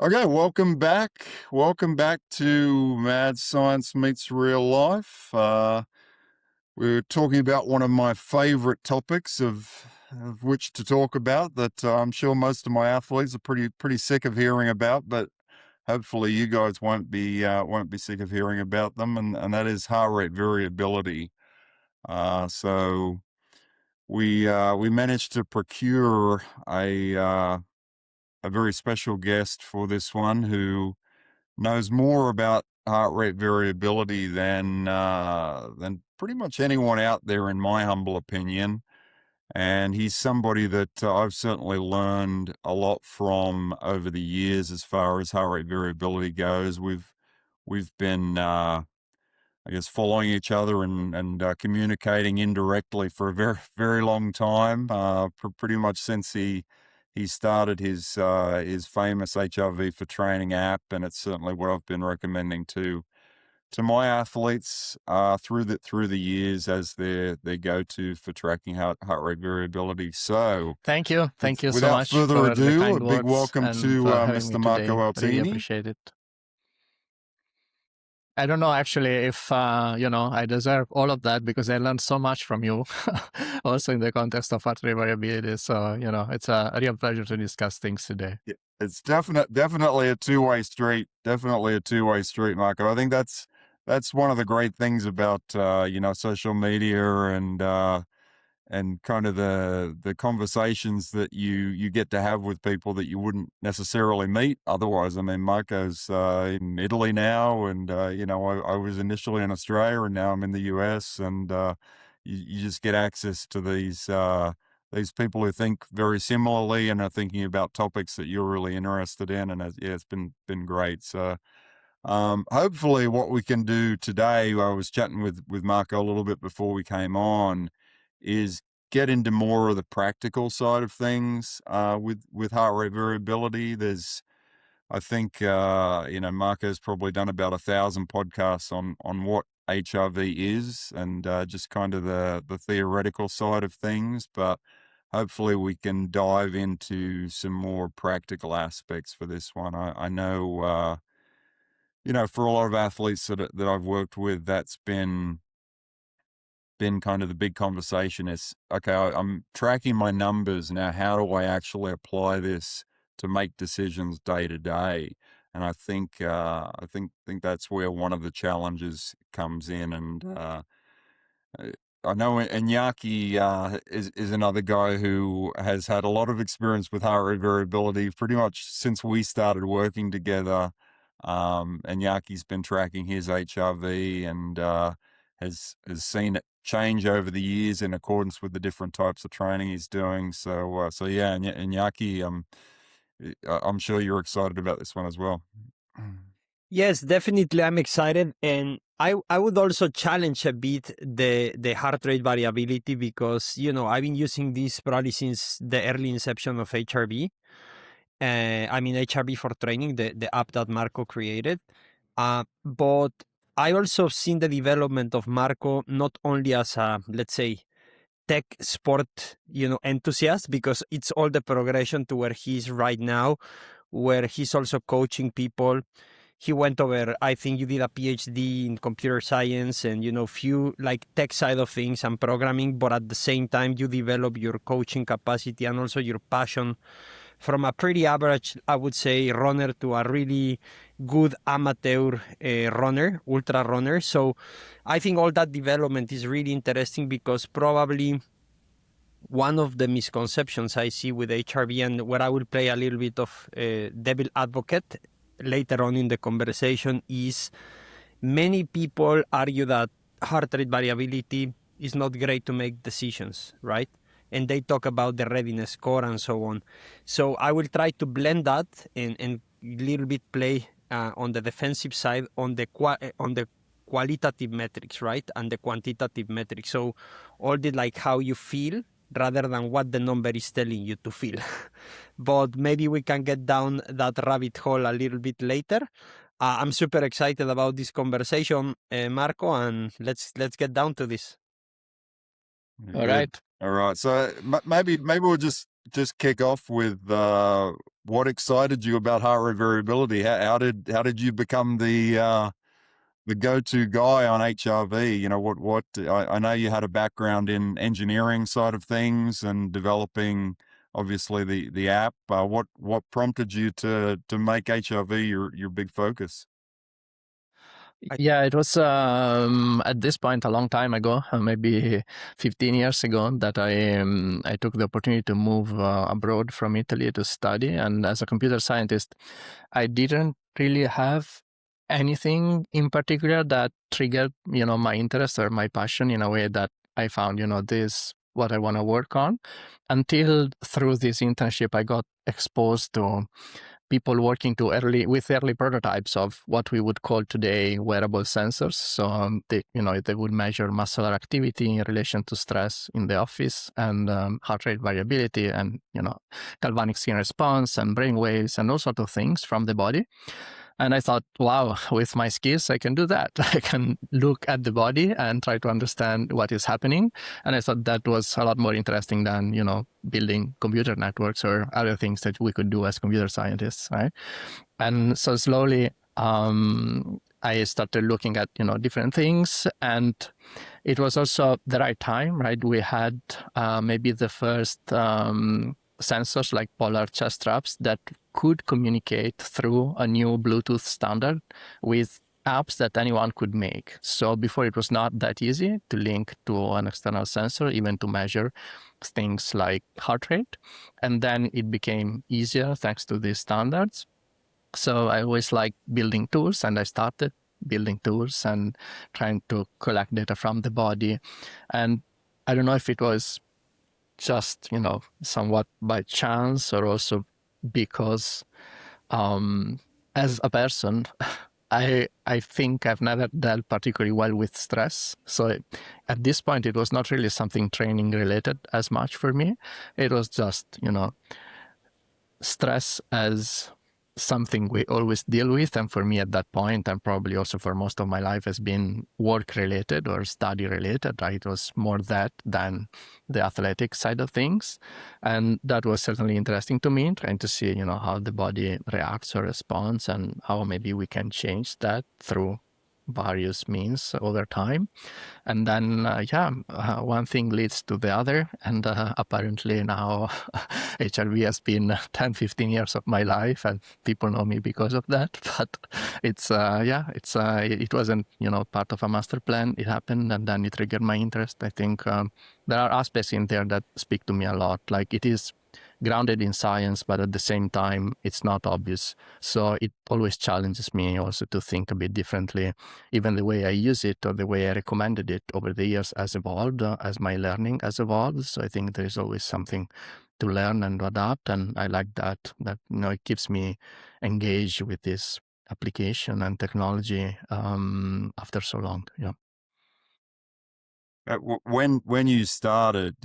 Okay, welcome back. Welcome back to Mad Science Meets Real Life. We're talking about one of my favorite topics of which to talk about that I'm sure most of my athletes are pretty sick of hearing about, but hopefully you guys won't be sick of hearing about them, and that is heart rate variability. So we managed to procure a very special guest for this one who knows more about heart rate variability than pretty much anyone out there, in my humble opinion. And he's somebody that I've certainly learned a lot from over the years as far as heart rate variability goes. We've been I guess following each other and communicating indirectly for a very long time, pretty much since he started his famous HRV for training app, and it's certainly what I've been recommending to my athletes through the years as their go-to for tracking heart rate variability. So, Thank you so without much further for the ado, kind a big words welcome and to for having me Mr. Marco today. Really Altini. appreciate it. I don't know actually if I deserve all of that because I learned so much from you, also in the context of heart rate variability. So it's a real pleasure to discuss things today. Yeah, it's definitely a two-way street. Definitely a two-way street, Marco. I think that's one of the great things about social media and kind of the conversations that you get to have with people that you wouldn't necessarily meet otherwise. I mean, Marco's in Italy now, and I was initially in Australia, and now I'm in the US, and you just get access to these people who think very similarly and are thinking about topics that you're really interested in, and it's been great. So. Hopefully what we can do today, I was chatting with Marco a little bit before we came on, is get into more of the practical side of things with heart rate variability. I think Marco's probably done about 1,000 podcasts on what HRV is and just kind of the theoretical side of things, but hopefully we can dive into some more practical aspects for this one. I know for a lot of athletes that I've worked with, that's been kind of the big conversation is, okay, I'm tracking my numbers now. How do I actually apply this to make decisions day to day? And I think that's where one of the challenges comes in. And I know Inaki is another guy who has had a lot of experience with heart rate variability pretty much since we started working together. Inyaki's been tracking his HRV and has seen it change over the years in accordance with the different types of training he's doing. So yeah, Inaki, I'm sure you're excited about this one as well. Yes, definitely. I'm excited. And I would also challenge a bit the heart rate variability because, I've been using this probably since the early inception of HRV. HRV for training, the app that Marco created. But I also seen the development of Marco not only as a, let's say, tech sport, enthusiast, because it's all the progression to where he's right now, where he's also coaching people. He went over, I think you did a PhD in computer science and, few like tech side of things and programming, but at the same time, you develop your coaching capacity and also your passion from a pretty average, I would say, runner to a really good amateur runner, ultra runner. So I think all that development is really interesting because probably one of the misconceptions I see with HRV, and where I will play a little bit of devil advocate later on in the conversation, is many people argue that heart rate variability is not great to make decisions, right? And they talk about the readiness score and so on. So I will try to blend that and a little bit play on the defensive side on the qualitative metrics, right? And the quantitative metrics. So all the like how you feel rather than what the number is telling you to feel. But maybe we can get down that rabbit hole a little bit later. I'm super excited about this conversation, Marco, and let's get down to this. All right. All right. So maybe we'll just just kick off with what excited you about heart rate variability? How did you become the go-to guy on HRV? You know, what I know you had a background in engineering side of things and developing obviously the app. What prompted you to make HRV your big focus? Yeah, it was at this point a long time ago, maybe 15 years ago, that I took the opportunity to move abroad from Italy to study. And as a computer scientist, I didn't really have anything in particular that triggered, my interest or my passion in a way that I found, this what I want to work on, until through this internship I got exposed to people working with early prototypes of what we would call today wearable sensors. So they would measure muscular activity in relation to stress in the office, and heart rate variability, and galvanic skin response and brain waves and all sorts of things from the body. And I thought, wow, with my skills, I can do that. I can look at the body and try to understand what is happening. And I thought that was a lot more interesting than, building computer networks or other things that we could do as computer scientists, right? And so slowly, I started looking at, different things. And it was also the right time, right? We had maybe the first sensors like polar chest straps that could communicate through a new Bluetooth standard with apps that anyone could make. So before, it was not that easy to link to an external sensor, even to measure things like heart rate. And then it became easier thanks to these standards. So I always liked building tools, and I started building tools and trying to collect data from the body. And I don't know if it was just, somewhat by chance, or also because as a person, I think I've never dealt particularly well with stress. So at this point, it was not really something training related as much for me. It was just, stress as something we always deal with. And for me at that point, and probably also for most of my life, has been work related or study related, right? It was more that than the athletic side of things. And that was certainly interesting to me, trying to see, how the body reacts or responds, and how maybe we can change that through various means over time. And then, one thing leads to the other. And apparently now HRV has been 10, 15 years of my life, and people know me because of that. But it wasn't, part of a master plan. It happened, and then it triggered my interest. I think there are aspects in there that speak to me a lot. Like, it is grounded in science, but at the same time, it's not obvious. So it always challenges me also to think a bit differently. Even the way I use it or the way I recommended it over the years has evolved as my learning has evolved. So I think there is always something to learn and adapt. And I like that it keeps me engaged with this application and technology after so long. Yeah. When you started,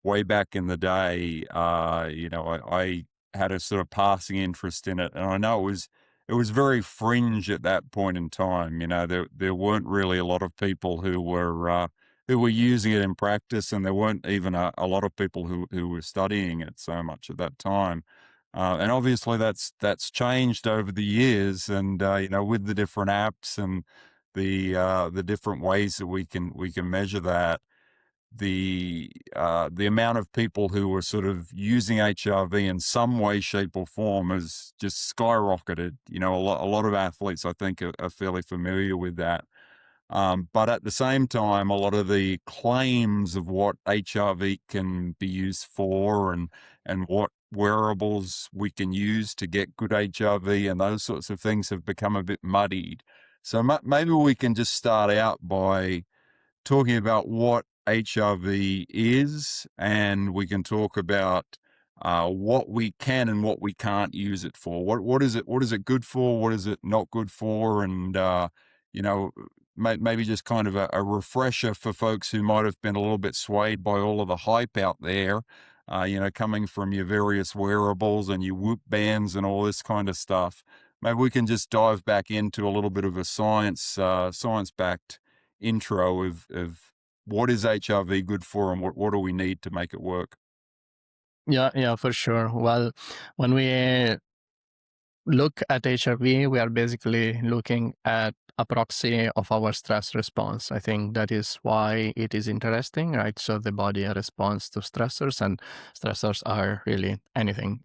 way back in the day, I had a sort of passing interest in it, and I know it was very fringe at that point in time. There weren't really a lot of people who were using it in practice, and there weren't even a lot of people who were studying it so much at that time. And obviously that's changed over the years, and with the different apps and the different ways that we can measure that, the amount of people who are sort of using HRV in some way, shape, or form has just skyrocketed. A lot of athletes, I think, are fairly familiar with that. But at the same time, a lot of the claims of what HRV can be used for, and what wearables we can use to get good HRV and those sorts of things have become a bit muddied. So maybe we can just start out by talking about what HRV is, and we can talk about what we can and what we can't use it for. What is it good for? What is it not good for? And maybe just kind of a refresher for folks who might have been a little bit swayed by all of the hype out there. Coming from your various wearables and your Whoop bands and all this kind of stuff. Maybe we can just dive back into a little bit of a science-backed intro of what is HRV good for, and what do we need to make it work? Yeah, for sure. Well, when we look at HRV, we are basically looking at a proxy of our stress response. I think that is why it is interesting, right? So the body responds to stressors, and stressors are really anything,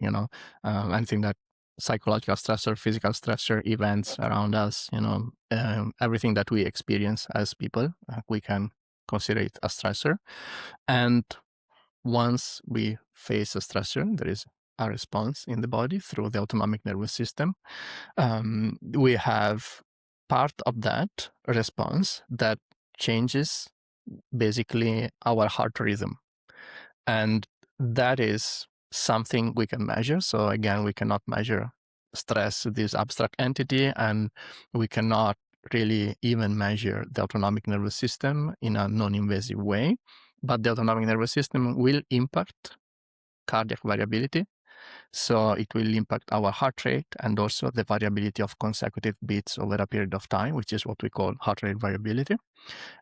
anything that psychological stressor, physical stressor, events around us, everything that we experience as people, we can consider it a stressor. And once we face a stressor, there is a response in the body through the autonomic nervous system. We have part of that response that changes basically our heart rhythm. And that is something we can measure. So again, we cannot measure stress, this abstract entity, and we cannot really even measure the autonomic nervous system in a non-invasive way. But the autonomic nervous system will impact cardiac variability. So it will impact our heart rate and also the variability of consecutive beats over a period of time, which is what we call heart rate variability.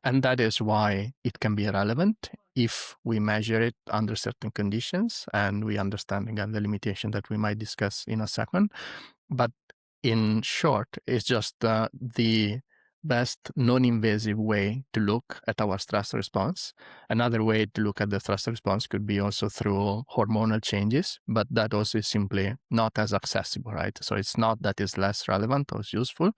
And that is why it can be relevant if we measure it under certain conditions, and we understand again the limitation that we might discuss in a second. But in short, it's just the best non-invasive way to look at our stress response. Another way to look at the stress response could be also through hormonal changes, but that also is simply not as accessible, right? So it's not that it's less relevant or useful.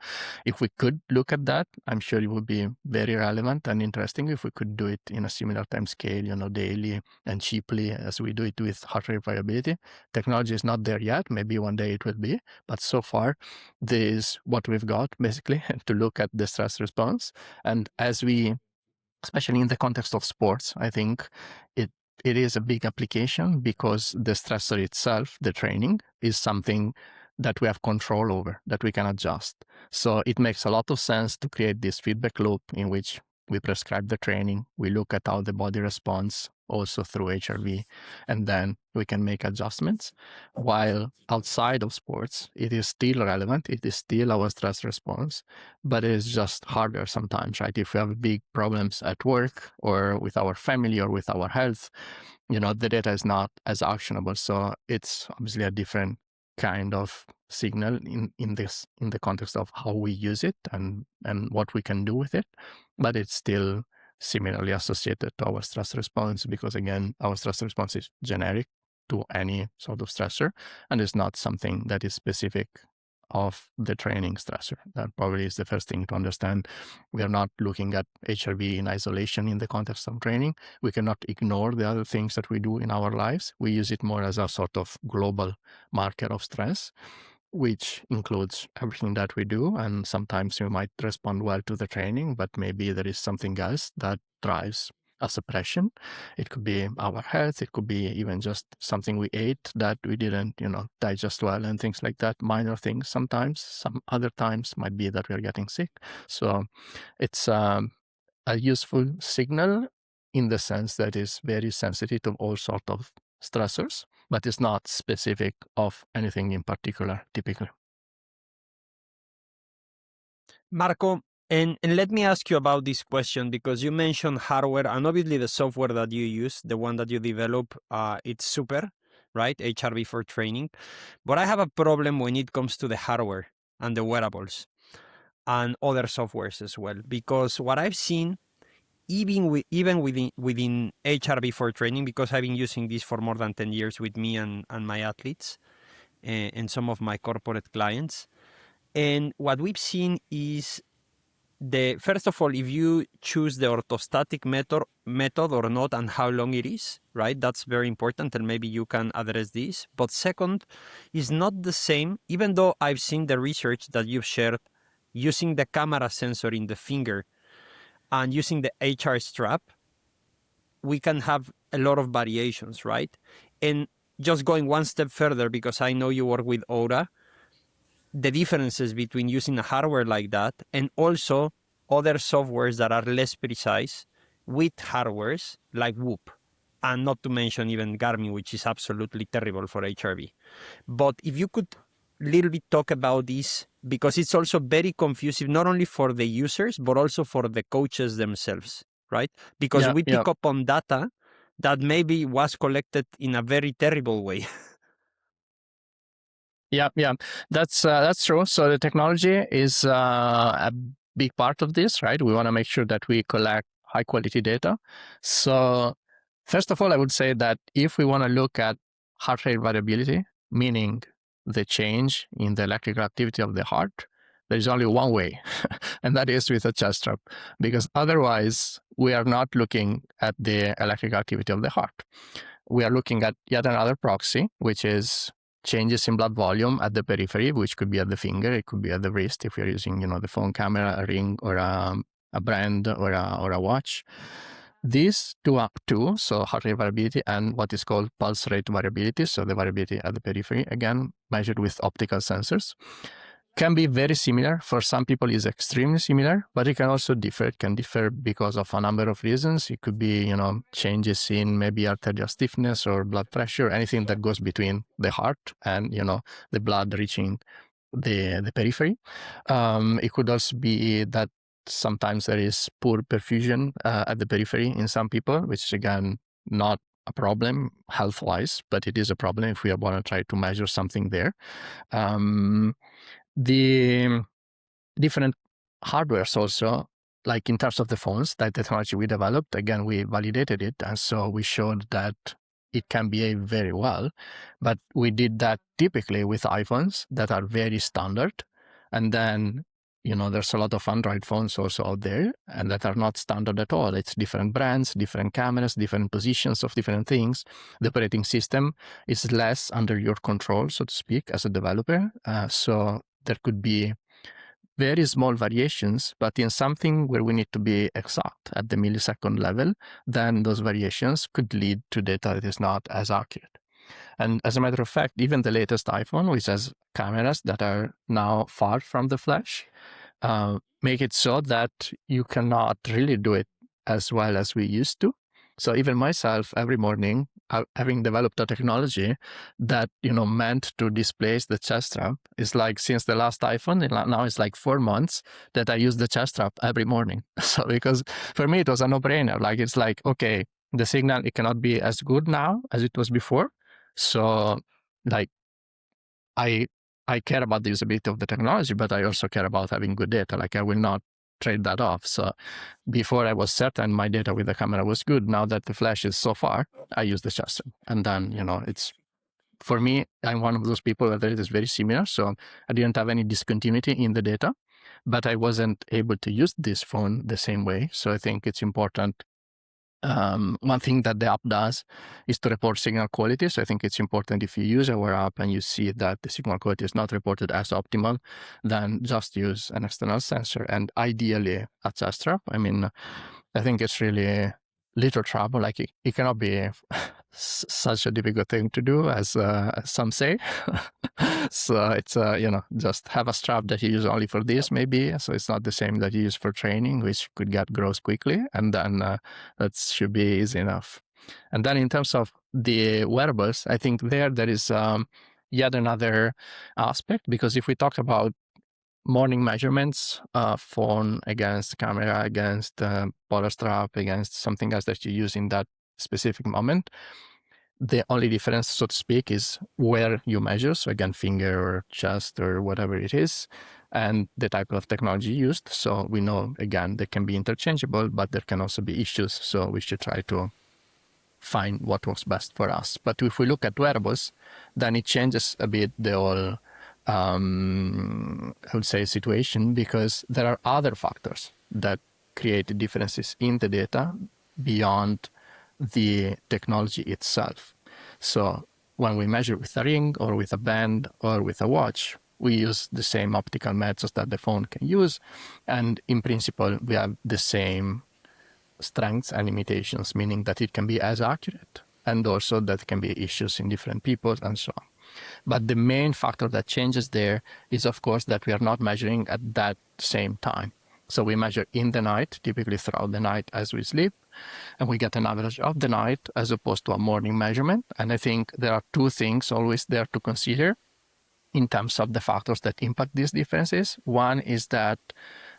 If we could look at that, I'm sure it would be very relevant and interesting if we could do it in a similar time scale, daily and cheaply as we do it with heart rate variability. Technology is not there yet. Maybe one day it will be, but so far, this is what we've got basically to look at the stress response. And as we, especially in the context of sports, I think it is a big application because the stressor itself, the training, is something that we have control over, that we can adjust. So it makes a lot of sense to create this feedback loop in which we prescribe the training, we look at how the body responds also through HRV, and then we can make adjustments. While outside of sports, it is still relevant, it is still our stress response, but it is just harder sometimes, right? If we have big problems at work or with our family or with our health, the data is not as actionable. So it's obviously a different kind of signal in the context of how we use it and what we can do with it, but it's still similarly associated to our stress response because again, our stress response is generic to any sort of stressor and it's not something that is specific of the training stressor. That probably is the first thing to understand. We are not looking at HRV in isolation in the context of training. We cannot ignore the other things that we do in our lives. We use it more as a sort of global marker of stress, which includes everything that we do. And sometimes we might respond well to the training, but maybe there is something else that drives a suppression. It could be our health. It could be even just something we ate that we didn't, digest well and things like that. Minor things sometimes. Some other times might be that we're getting sick. So it's a useful signal in the sense that it's very sensitive to all sorts of stressors, but it's not specific of anything in particular, typically. Marco, and let me ask you about this question because you mentioned hardware and obviously the software that you use, the one that you develop, it's super, right? HRV for training. But I have a problem when it comes to the hardware and the wearables and other softwares as well, because what I've seen, even within HRV for training, because I've been using this for more than 10 years with me and my athletes and some of my corporate clients. And what we've seen is first of all, if you choose the orthostatic method or not and how long it is, right? That's very important and maybe you can address this. But second, is not the same, even though I've seen the research that you've shared using the camera sensor in the finger and using the HR strap, we can have a lot of variations, right? And just going one step further, because I know you work with Aura, the differences between using a hardware like that and also other softwares that are less precise with hardwares like Whoop, and not to mention even Garmin, which is absolutely terrible for HRV. But if you could little bit talk about this, because it's also very confusing, not only for the users, but also for the coaches themselves, right? Because we pick up on data that maybe was collected in a very terrible way. Yeah, that's true. So the technology is a big part of this, right? We want to make sure that we collect high quality data. So first of all, I would say that if we want to look at heart rate variability, meaning the change in the electrical activity of the heart, there is only one way, and that is with a chest strap, because otherwise we are not looking at the electrical activity of the heart. We are looking at yet another proxy, which is changes in blood volume at the periphery, which could be at the finger, it could be at the wrist if you're using, the phone camera, a ring, or a brand, or a watch. These two, so heart rate variability and what is called pulse rate variability, so the variability at the periphery, again, measured with optical sensors, can be very similar. For some people is extremely similar, but it can also differ. It can differ because of a number of reasons. It could be, changes in maybe arterial stiffness or blood pressure, anything that goes between the heart and, the blood reaching the periphery. It could also be that sometimes there is poor perfusion at the periphery in some people, which is, again, not a problem health-wise, but it is a problem if we want to try to measure something there. The different hardwares also, like in terms of the phones, that technology we developed, again, we validated it. And so we showed that it can behave very well. But we did that typically with iPhones that are very standard. And then, there's a lot of Android phones also out there and that are not standard at all. It's different brands, different cameras, different positions of different things. The operating system is less under your control, so to speak, as a developer. So there could be very small variations, but in something where we need to be exact at the millisecond level, then those variations could lead to data that is not as accurate. And as a matter of fact, even the latest iPhone, which has cameras that are now far from the flash, make it so that you cannot really do it as well as we used to. So even myself, every morning, having developed a technology that, meant to displace the chest strap, is like since the last iPhone, now it's like 4 months that I use the chest strap every morning. So because for me, it was a no-brainer. Like, it's like, okay, the signal, it cannot be as good now as it was before. So like, I care about the usability of the technology, but I also care about having good data. Like, I will not trade that off. So before I was certain my data with the camera was good. Now that the flash is so far, I use the chest strap. And then, it's, for me, I'm one of those people that it is very similar. So I didn't have any discontinuity in the data, but I wasn't able to use this phone the same way. So I think it's important. One thing that the app does is to report signal quality. So I think it's important if you use our app and you see that the signal quality is not reported as optimal, then just use an external sensor and ideally a chest strap. I mean, I think it's really little trouble. Like, it cannot be such a difficult thing to do as some say. So it's, just have a strap that you use only for this, maybe. So it's not the same that you use for training, which could get gross quickly. And then that should be easy enough. And then in terms of the wearables, I think there is yet another aspect, because if we talk about morning measurements, phone against camera, against polar strap, against something else that you use in that specific moment, the only difference, so to speak, is where you measure. So again, finger or chest or whatever it is, and the type of technology used. So we know, again, they can be interchangeable, but there can also be issues. So we should try to find what works best for us. But if we look at wearables, then it changes a bit the whole, I would say, situation, because there are other factors that create differences in the data beyond the technology itself. So when we measure with a ring or with a band or with a watch, we use the same optical methods that the phone can use. And in principle, we have the same strengths and limitations, meaning that it can be as accurate and also that can be issues in different people and so on. But the main factor that changes there is, of course, that we are not measuring at that same time. So we measure in the night, typically throughout the night as we sleep, and we get an average of the night as opposed to a morning measurement. And I think there are two things always there to consider in terms of the factors that impact these differences. One is that,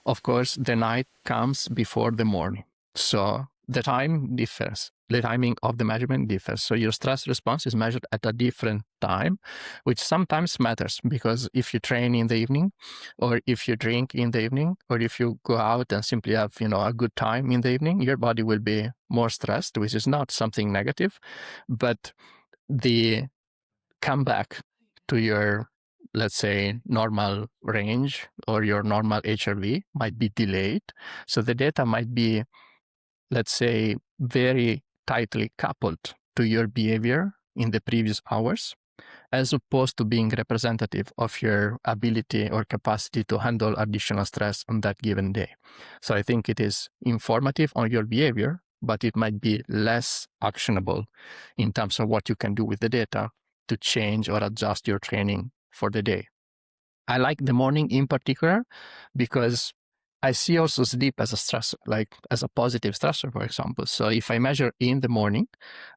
of course, the night comes before the morning. So the time differs. The timing of the measurement differs. So your stress response is measured at a different time, which sometimes matters, because if you train in the evening, or if you drink in the evening, or if you go out and simply have, a good time in the evening, your body will be more stressed, which is not something negative, but the comeback to your, let's say, normal range or your normal HRV might be delayed. So the data might be, let's say, very tightly coupled to your behavior in the previous hours, as opposed to being representative of your ability or capacity to handle additional stress on that given day. So I think it is informative on your behavior, but it might be less actionable in terms of what you can do with the data to change or adjust your training for the day. I like the morning in particular because I see also sleep as a stressor, like as a positive stressor, for example. So if I measure in the morning,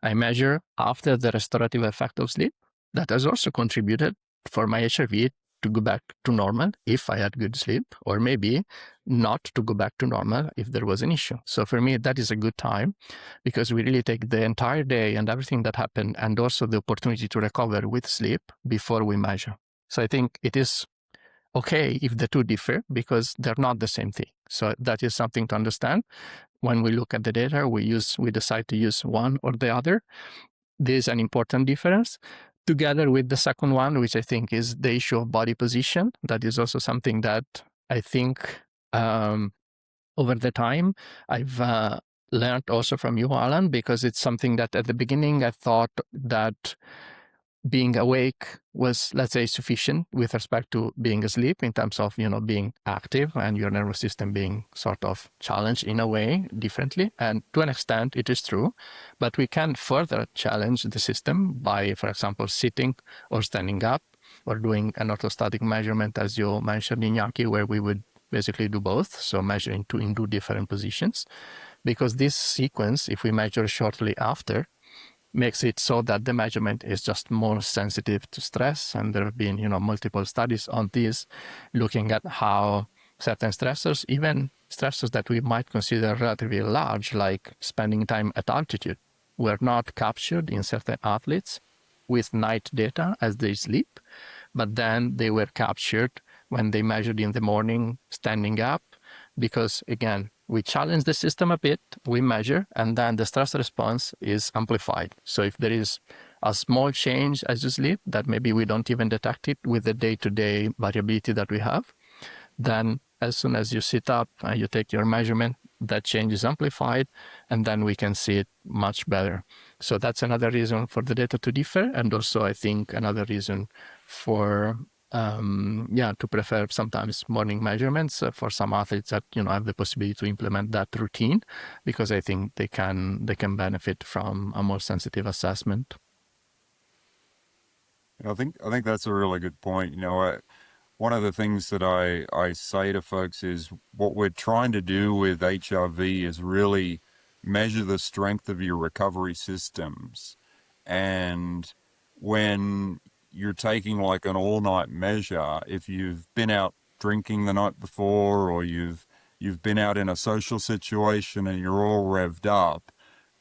I measure after the restorative effect of sleep. That has also contributed for my HRV to go back to normal if I had good sleep, or maybe not to go back to normal if there was an issue. So for me, that is a good time, because we really take the entire day and everything that happened, and also the opportunity to recover with sleep before we measure. So I think it is okay if the two differ, because they're not the same thing. So that is something to understand. When we look at the data, we decide to use one or the other. This is an important difference, together with the second one, which I think is the issue of body position. That is also something that I think over the time I've learned also from you, Alan, because it's something that at the beginning I thought that being awake was, let's say, sufficient with respect to being asleep in terms of, being active and your nervous system being sort of challenged in a way differently. And to an extent, it is true. But we can further challenge the system by, for example, sitting or standing up, or doing an orthostatic measurement, as you mentioned, Inaki, where we would basically do both. So measure in two different positions. Because this sequence, if we measure shortly after, makes it so that the measurement is just more sensitive to stress. And there have been, multiple studies on this, looking at how certain stressors, even stressors that we might consider relatively large, like spending time at altitude, were not captured in certain athletes with night data as they sleep, but then they were captured when they measured in the morning standing up, because again, we challenge the system a bit, we measure, and then the stress response is amplified. So if there is a small change as you sleep that maybe we don't even detect it with the day-to-day variability that we have, then as soon as you sit up and you take your measurement, that change is amplified, and then we can see it much better. So that's another reason for the data to differ, and also I think another reason for to prefer sometimes morning measurements for some athletes that have the possibility to implement that routine, because I think they can benefit from a more sensitive assessment. I think that's a really good point. One of the things that I say to folks is what we're trying to do with HRV is really measure the strength of your recovery systems. And when you're taking like an all-night measure, if you've been out drinking the night before, or you've been out in a social situation and you're all revved up,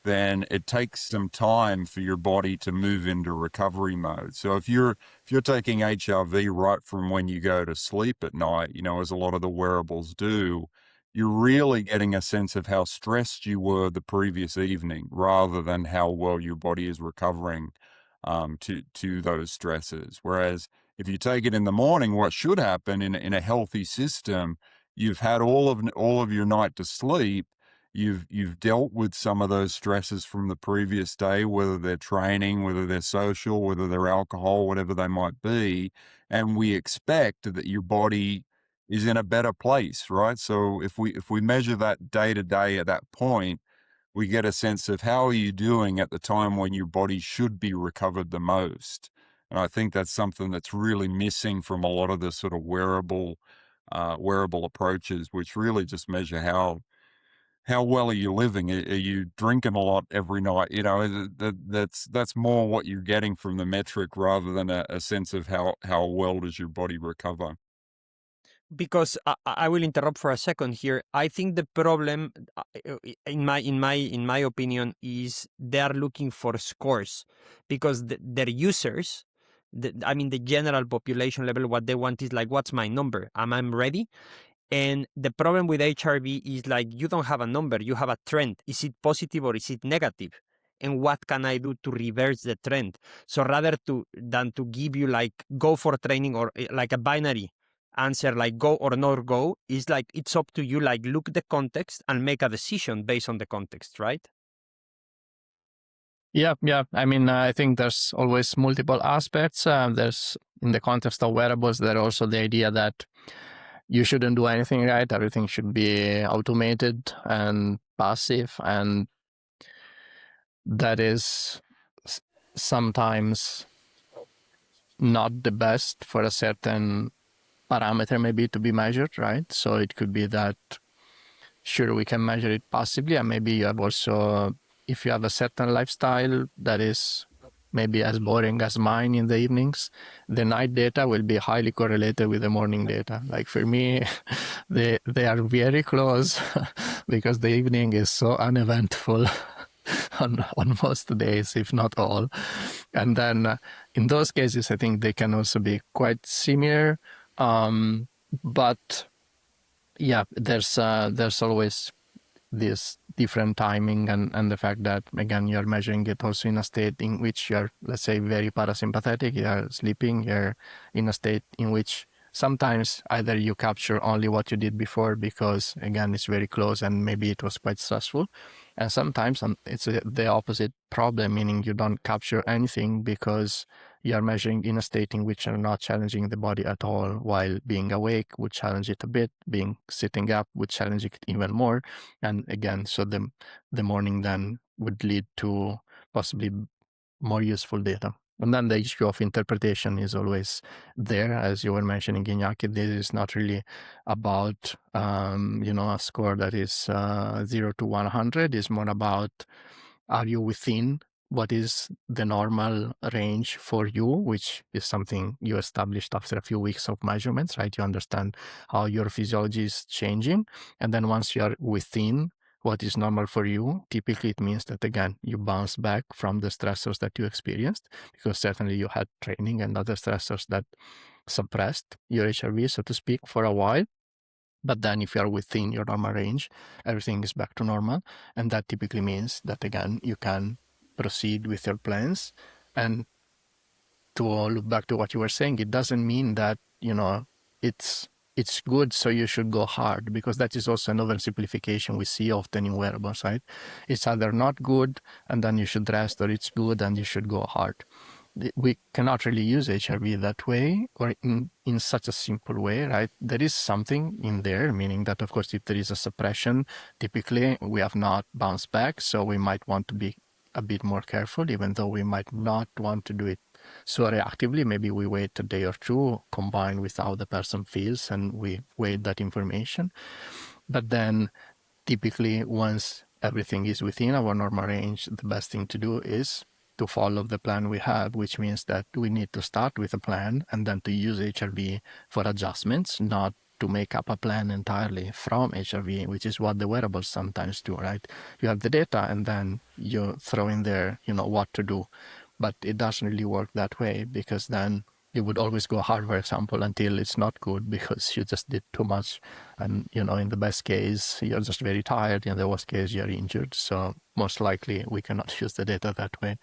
then it takes some time for your body to move into recovery mode. So if you're taking HRV right from when you go to sleep at night, as a lot of the wearables do, you're really getting a sense of how stressed you were the previous evening, rather than how well your body is recovering to those stresses. Whereas if you take it in the morning, what should happen in a healthy system, you've had all of your night to sleep. You've dealt with some of those stresses from the previous day, whether they're training, whether they're social, whether they're alcohol, whatever they might be. And we expect that your body is in a better place, right? So if we measure that day to day at that point, we get a sense of how are you doing at the time when your body should be recovered the most. And I think that's something that's really missing from a lot of the sort of wearable approaches, which really just measure how well are you living? Are you drinking a lot every night? That's more what you're getting from the metric, rather than a sense of how well does your body recover. because I will interrupt for a second here. I think the problem, in my opinion, is they are looking for scores because their users, the general population level, what they want is like, what's my number? Am I ready? And the problem with HRV is like, you don't have a number, you have a trend. Is it positive or is it negative? And what can I do to reverse the trend? So rather than to give you like go for training or like a binary answer, like go or not go, is like it's up to you, like look the context and make a decision based on the context, right? Yeah. I mean, I think there's always multiple aspects. There's, in the context of wearables, there's also the idea that you shouldn't do anything, right? Everything should be automated and passive, and that is sometimes not the best for a certain parameter maybe to be measured, right? So it could be that, sure, we can measure it passively, and maybe you have also, if you have a certain lifestyle that is maybe as boring as mine in the evenings, the night data will be highly correlated with the morning data. Like for me, they are very close because the evening is so uneventful on most days, if not all. And then in those cases, I think they can also be quite similar. But yeah, there's always this different timing and the fact that, again, you're measuring it also in a state in which you're, let's say, very parasympathetic, you're sleeping, you're in a state in which sometimes either you capture only what you did before because, again, it's very close and maybe it was quite stressful. And sometimes it's the opposite problem, meaning you don't capture anything because you're measuring in a state in which you're not challenging the body at all, while being awake would challenge it a bit, being sitting up would challenge it even more. And again, so the morning then would lead to possibly more useful data. And then the issue of interpretation is always there, as you were mentioning, Inaki. This is not really about a score that is 0 to 100. It's more about, are you within what is the normal range for you, which is something you established after a few weeks of measurements, right? You understand how your physiology is changing. And then once you're within what is normal for you, typically it means that, again, you bounce back from the stressors that you experienced, because certainly you had training and other stressors that suppressed your HRV, so to speak, for a while. But then if you're within your normal range, everything is back to normal. And that typically means that, again, you can proceed with your plans. And to look back to what you were saying, it doesn't mean that, it's good, so you should go hard, because that is also an oversimplification we see often in wearables, right? It's either not good and then you should rest, or it's good and you should go hard. We cannot really use HRV that way, or in such a simple way, right? There is something in there, meaning that, of course, if there is a suppression, typically we have not bounced back, so we might want to be a bit more careful, even though we might not want to do it so reactively. Maybe we wait a day or two, combined with how the person feels, and we weigh that information. But then typically, once everything is within our normal range, the best thing to do is to follow the plan we have, which means that we need to start with a plan and then to use HRV for adjustments, not to make up a plan entirely from HRV, which is what the wearables sometimes do, right? You have the data and then you throw in there, what to do. But it doesn't really work that way, because then you would always go hard, for example, until it's not good because you just did too much. And, in the best case, you're just very tired. In the worst case, you're injured. So most likely we cannot use the data that way.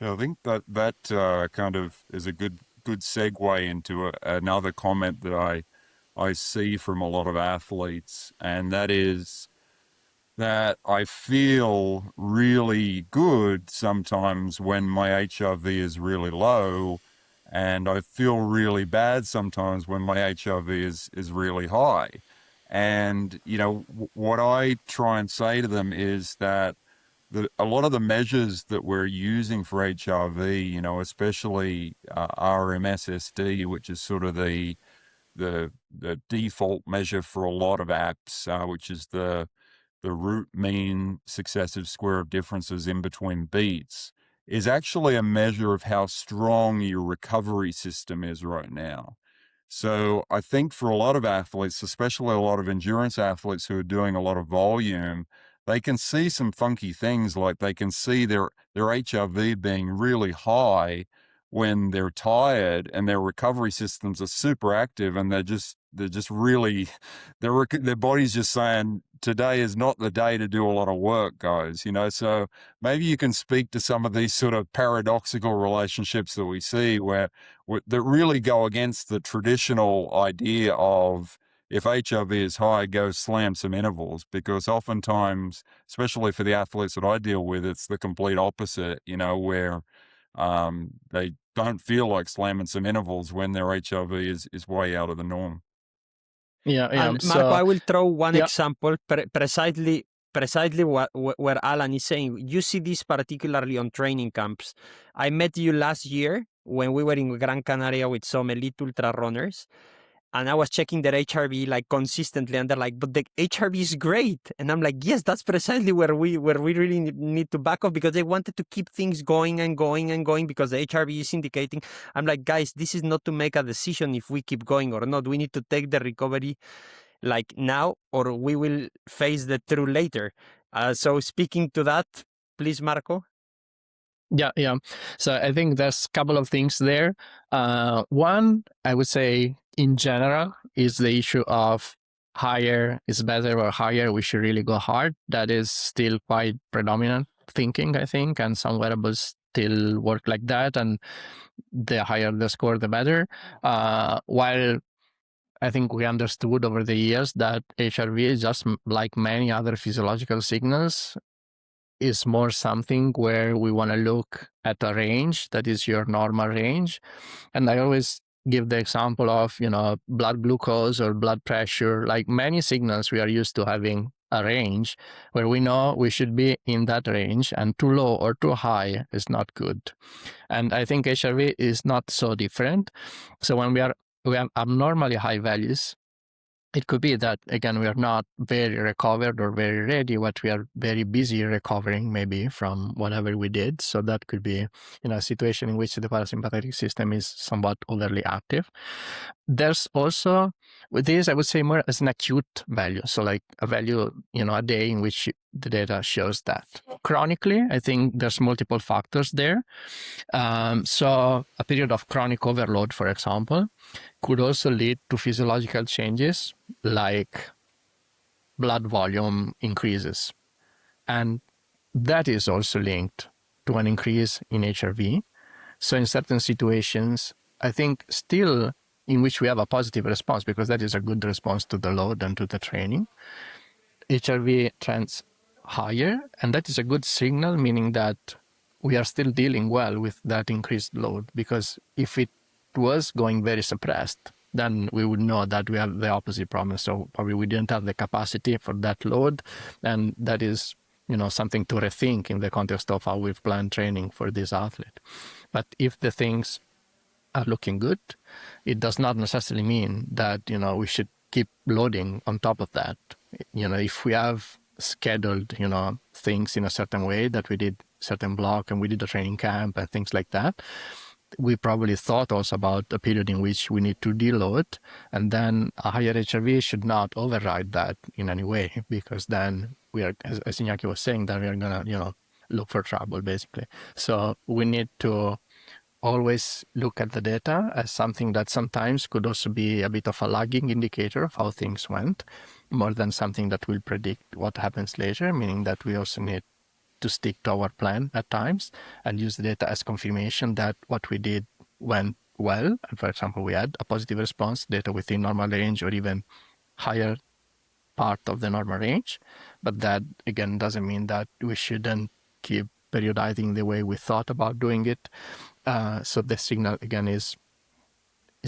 Yeah, I think that kind of is a good segue into another comment that I see from a lot of athletes, and that is that I feel really good sometimes when my HRV is really low, and I feel really bad sometimes when my HRV is really high. And, what I try and say to them is that a lot of the measures that we're using for HRV, especially RMSSD, which is sort of the default measure for a lot of apps, which is the root mean successive square of differences in between beats. is actually a measure of how strong your recovery system is right now. So I think for a lot of athletes, especially a lot of endurance athletes who are doing a lot of volume, they can see some funky things, like they can see their HRV being really high when they're tired, and their recovery systems are super active, and they're just really their body's just saying, today is not the day to do a lot of work, guys. So maybe you can speak to some of these sort of paradoxical relationships that we see where that really go against the traditional idea of, if HRV is high, go slam some intervals, because oftentimes, especially for the athletes that I deal with, it's the complete opposite, where they don't feel like slamming some intervals when their HRV is way out of the norm. Yeah. And Marco, I will throw one example precisely where Alan is saying. You see this particularly on training camps. I met you last year when we were in Gran Canaria with some elite ultra runners, and I was checking their HRV like consistently, and they're like, "But the HRV is great," and I'm like, "Yes, that's precisely where we really need to back off, because they wanted to keep things going and going and going because the HRV is indicating." I'm like, "Guys, this is not to make a decision if we keep going or not. We need to take the recovery like now, or we will face the truth later." So speaking to that, please, Marco. Yeah. So I think there's a couple of things there. One, I would say in general, is the issue of higher is better, or higher we should really go hard. That is still quite predominant thinking, I think, and some wearables still work like that, and the higher the score, the better. While I think we understood over the years that HRV is just like many other physiological signals, is more something where we want to look at a range that is your normal range. And I always give the example of, blood glucose or blood pressure, like many signals we are used to having a range where we know we should be in that range, and too low or too high is not good. And I think HRV is not so different. So when we have abnormally high values, it could be that, again, we are not very recovered or very ready, but we are very busy recovering maybe from whatever we did. So that could be a situation in which the parasympathetic system is somewhat overly active. There's also, with this, I would say more as an acute value. So like a value, a day in which the data shows that. Chronically, I think there's multiple factors there. So a period of chronic overload, for example, could also lead to physiological changes like blood volume increases. And that is also linked to an increase in HRV. So in certain situations, I think still in which we have a positive response, because that is a good response to the load and to the training, HRV trends higher, and that is a good signal, meaning that we are still dealing well with that increased load, because if it was going very suppressed, then we would know that we have the opposite problem. So probably we didn't have the capacity for that load, and that is something to rethink in the context of how we've planned training for this athlete. But if the things are looking good, it does not necessarily mean that we should keep loading on top of that. If we have scheduled things in a certain way, that we did certain block and we did a training camp and things like that, we probably thought also about a period in which we need to deload, and then a higher HRV should not override that in any way, because then we are, as Inaki was saying, that we are gonna look for trouble basically. So we need to always look at the data as something that sometimes could also be a bit of a lagging indicator of how things went, more than something that will predict what happens later, meaning that we also need to stick to our plan at times and use the data as confirmation that what we did went well. And for example, we had a positive response, data within normal range or even higher part of the normal range. But that, again, doesn't mean that we shouldn't keep periodizing the way we thought about doing it. So the signal, again, is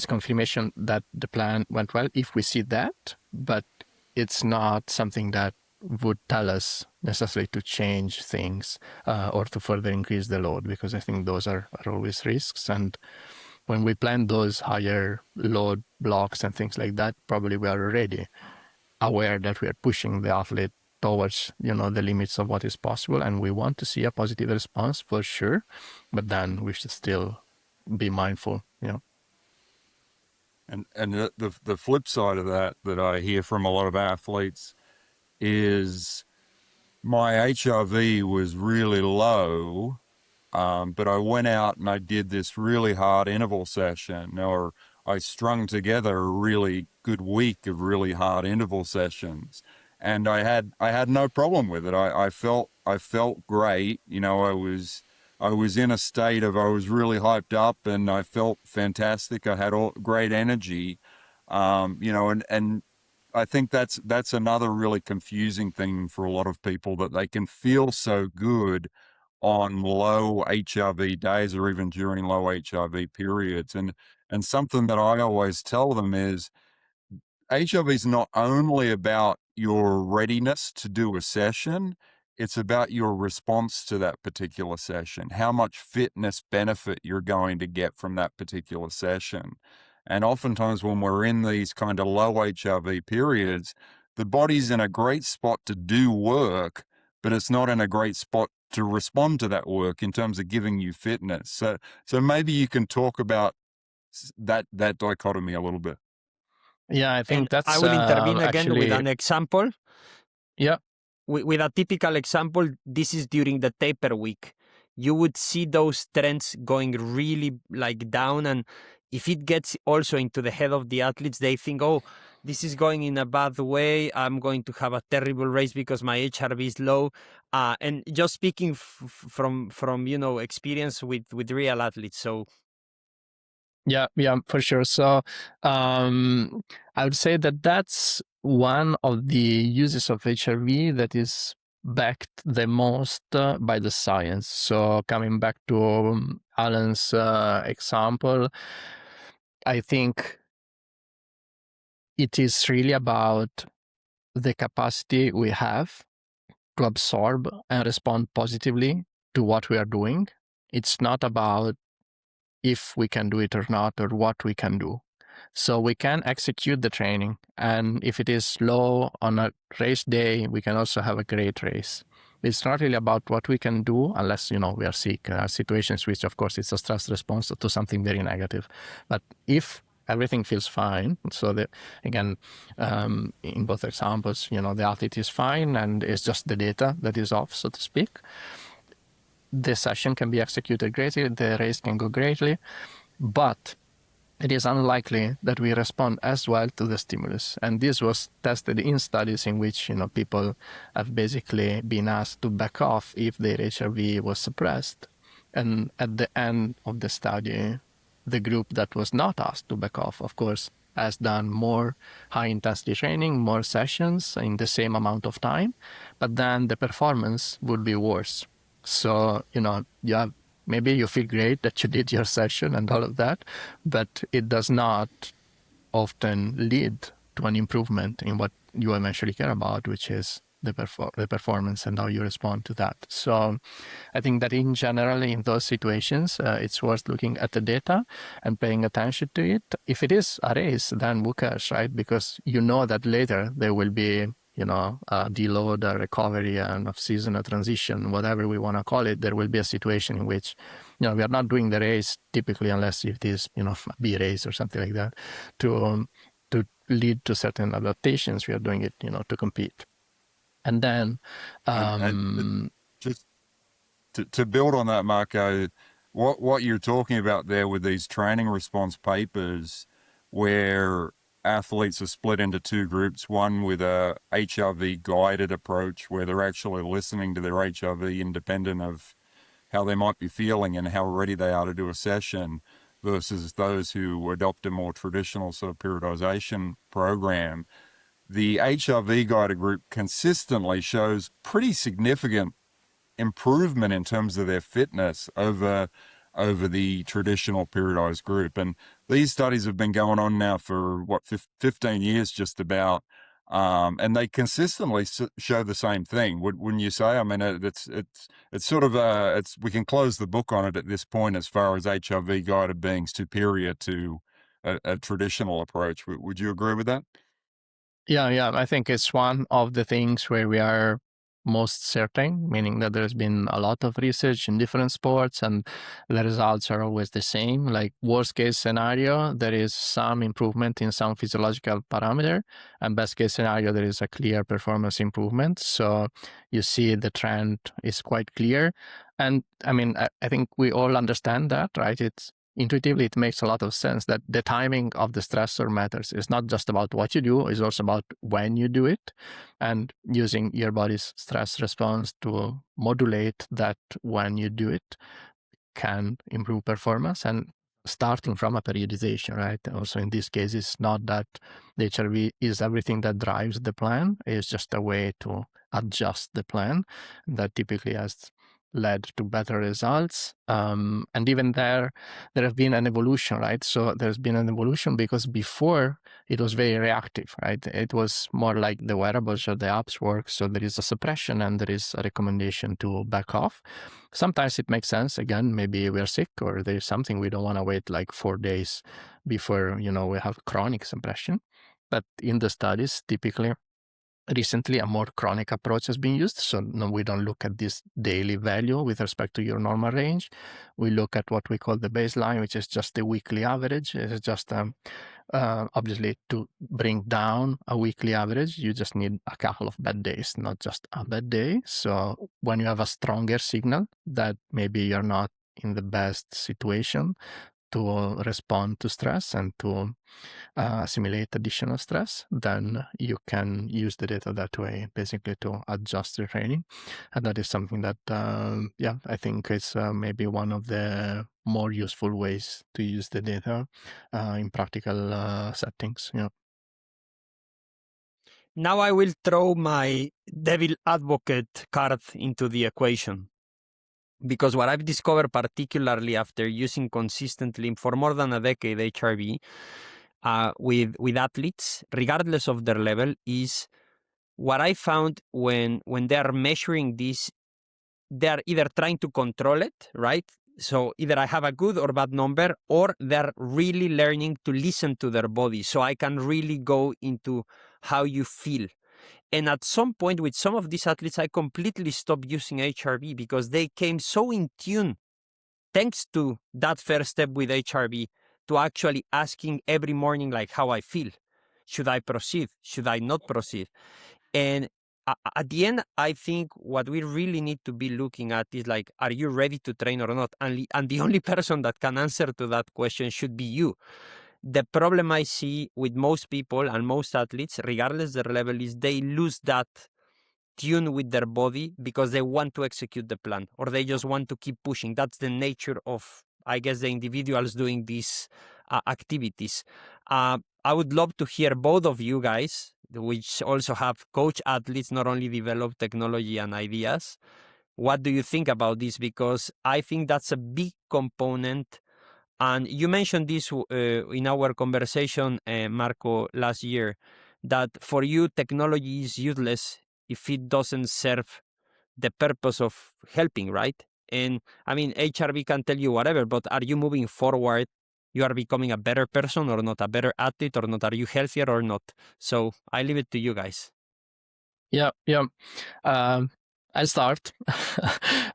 confirmation that the plan went well if we see that, but it's not something that would tell us necessarily to change things or to further increase the load, because I think those are always risks. And when we plan those higher load blocks and things like that, probably we are already aware that we are pushing the athlete towards, the limits of what is possible, and we want to see a positive response for sure, but then we should still be mindful. And the flip side of that I hear from a lot of athletes is my HRV was really low, but I went out and I did this really hard interval session, or I strung together a really good week of really hard interval sessions, and I had no problem with it. I felt great. I was in a state of, I was really hyped up and I felt fantastic. I had great energy, and I think that's another really confusing thing for a lot of people, that they can feel so good on low HRV days or even during low HRV periods. And something that I always tell them is, HRV is not only about your readiness to do a session, it's about your response to that particular session, how much fitness benefit you're going to get from that particular session. And oftentimes when we're in these kind of low HRV periods, the body's in a great spot to do work, but it's not in a great spot to respond to that work in terms of giving you fitness. So maybe you can talk about that dichotomy a little bit. Yeah, I And think that's I will intervene again with actually, an example. yeah. With a typical example, this is during the taper week. You would see those trends going really like down, and if it gets also into the head of the athletes, they think, oh, this is going in a bad way. I'm going to have a terrible race because my HRV is low. And just speaking from experience with real athletes. So Yeah, for sure. So I would say that that's one of the uses of HRV that is backed the most by the science. So coming back to Alan's example, I think it is really about the capacity we have to absorb and respond positively to what we are doing. It's not about if we can do it or not, or what we can do. So we can execute the training, and if it is low on a race day, we can also have a great race. It's not really about what we can do unless, we are sick. Situations which, of course, it's a stress response to something very negative. But if everything feels fine, so that, again, in both examples, the athlete is fine and it's just the data that is off, so to speak, the session can be executed greatly, the race can go greatly, but it is unlikely that we respond as well to the stimulus. And this was tested in studies in which, people have basically been asked to back off if their HRV was suppressed. And at the end of the study, the group that was not asked to back off, of course, has done more high-intensity training, more sessions in the same amount of time, but then the performance would be worse. So, maybe you feel great that you did your session and all of that, but it does not often lead to an improvement in what you eventually care about, which is the performance and how you respond to that. So I think that in general, in those situations, it's worth looking at the data and paying attention to it. If it is a race, then who cares, right? Because you know that later there will be a deload, a recovery, and off-season, a transition, whatever we want to call it. There will be a situation in which, we are not doing the race typically unless it is, a B race or something like that, to lead to certain adaptations. We are doing it, to compete. And then, And just to build on that, Marco, what you're talking about there with these training response papers, where athletes are split into two groups, one with a HRV guided approach where they're actually listening to their HRV independent of how they might be feeling and how ready they are to do a session, versus those who adopt a more traditional sort of periodization program. The HRV guided group consistently shows pretty significant improvement in terms of their fitness over the traditional periodized group. And these studies have been going on now for 15 years just about, and they consistently show the same thing. Wouldn't you say? I mean, it's sort of we can close the book on it at this point as far as HRV guided being superior to a traditional approach. Would you agree with that? Yeah. I think it's one of the things where we are most certain, meaning that there's been a lot of research in different sports and the results are always the same. Like worst case scenario, there is some improvement in some physiological parameter, and best case scenario, there is a clear performance improvement. So you see the trend is quite clear. And I mean, I think we all understand that, right? It's intuitively, it makes a lot of sense that the timing of the stressor matters. It's not just about what you do, it's also about when you do it, and using your body's stress response to modulate that when you do it can improve performance. And starting from a periodization, right? Also in this case, it's not that the HRV is everything that drives the plan. It's just a way to adjust the plan that typically has led to better results. And even there have been an evolution, right? So there's been an evolution because before it was very reactive, right? It was more like the wearables or the apps work. So there is a suppression and there is a recommendation to back off. Sometimes it makes sense. Again, maybe we're sick or there's something we don't want to wait like 4 days before, we have chronic suppression. But in the studies, typically, recently a more chronic approach has been used. So no, we don't look at this daily value with respect to your normal range. We look at what we call the baseline, which is just the weekly average. It's just obviously to bring down a weekly average, you just need a couple of bad days, not just a bad day. So when you have a stronger signal that maybe you're not in the best situation to respond to stress and to assimilate additional stress, then you can use the data that way, basically to adjust your training. And that is something that, I think is maybe one of the more useful ways to use the data in practical settings. Yeah. Now I will throw my devil advocate card into the equation. Because what I've discovered, particularly after using consistently for more than a decade HRV with athletes, regardless of their level, is what I found when they are measuring this, they're either trying to control it, right? So either I have a good or bad number, or they're really learning to listen to their body. So I can really go into how you feel. And at some point with some of these athletes, I completely stopped using HRV because they came so in tune, thanks to that first step with HRV, to actually asking every morning, like, how I feel. Should I proceed? Should I not proceed? And at the end, I think what we really need to be looking at is like, are you ready to train or not? And the only person that can answer to that question should be you. The problem I see with most people and most athletes, regardless their level, is they lose that tune with their body because they want to execute the plan or they just want to keep pushing. That's the nature of, I guess, the individuals doing these activities. I would love to hear both of you guys, which also have coach athletes, not only develop technology and ideas. What do you think about this? Because I think that's a big component. And you mentioned this in our conversation, Marco, last year, that for you, technology is useless if it doesn't serve the purpose of helping, right? And I mean, HRV can tell you whatever, but are you moving forward? You are becoming a better person or not, a better athlete or not? Are you healthier or not? So I leave it to you guys. Yeah. I'll start.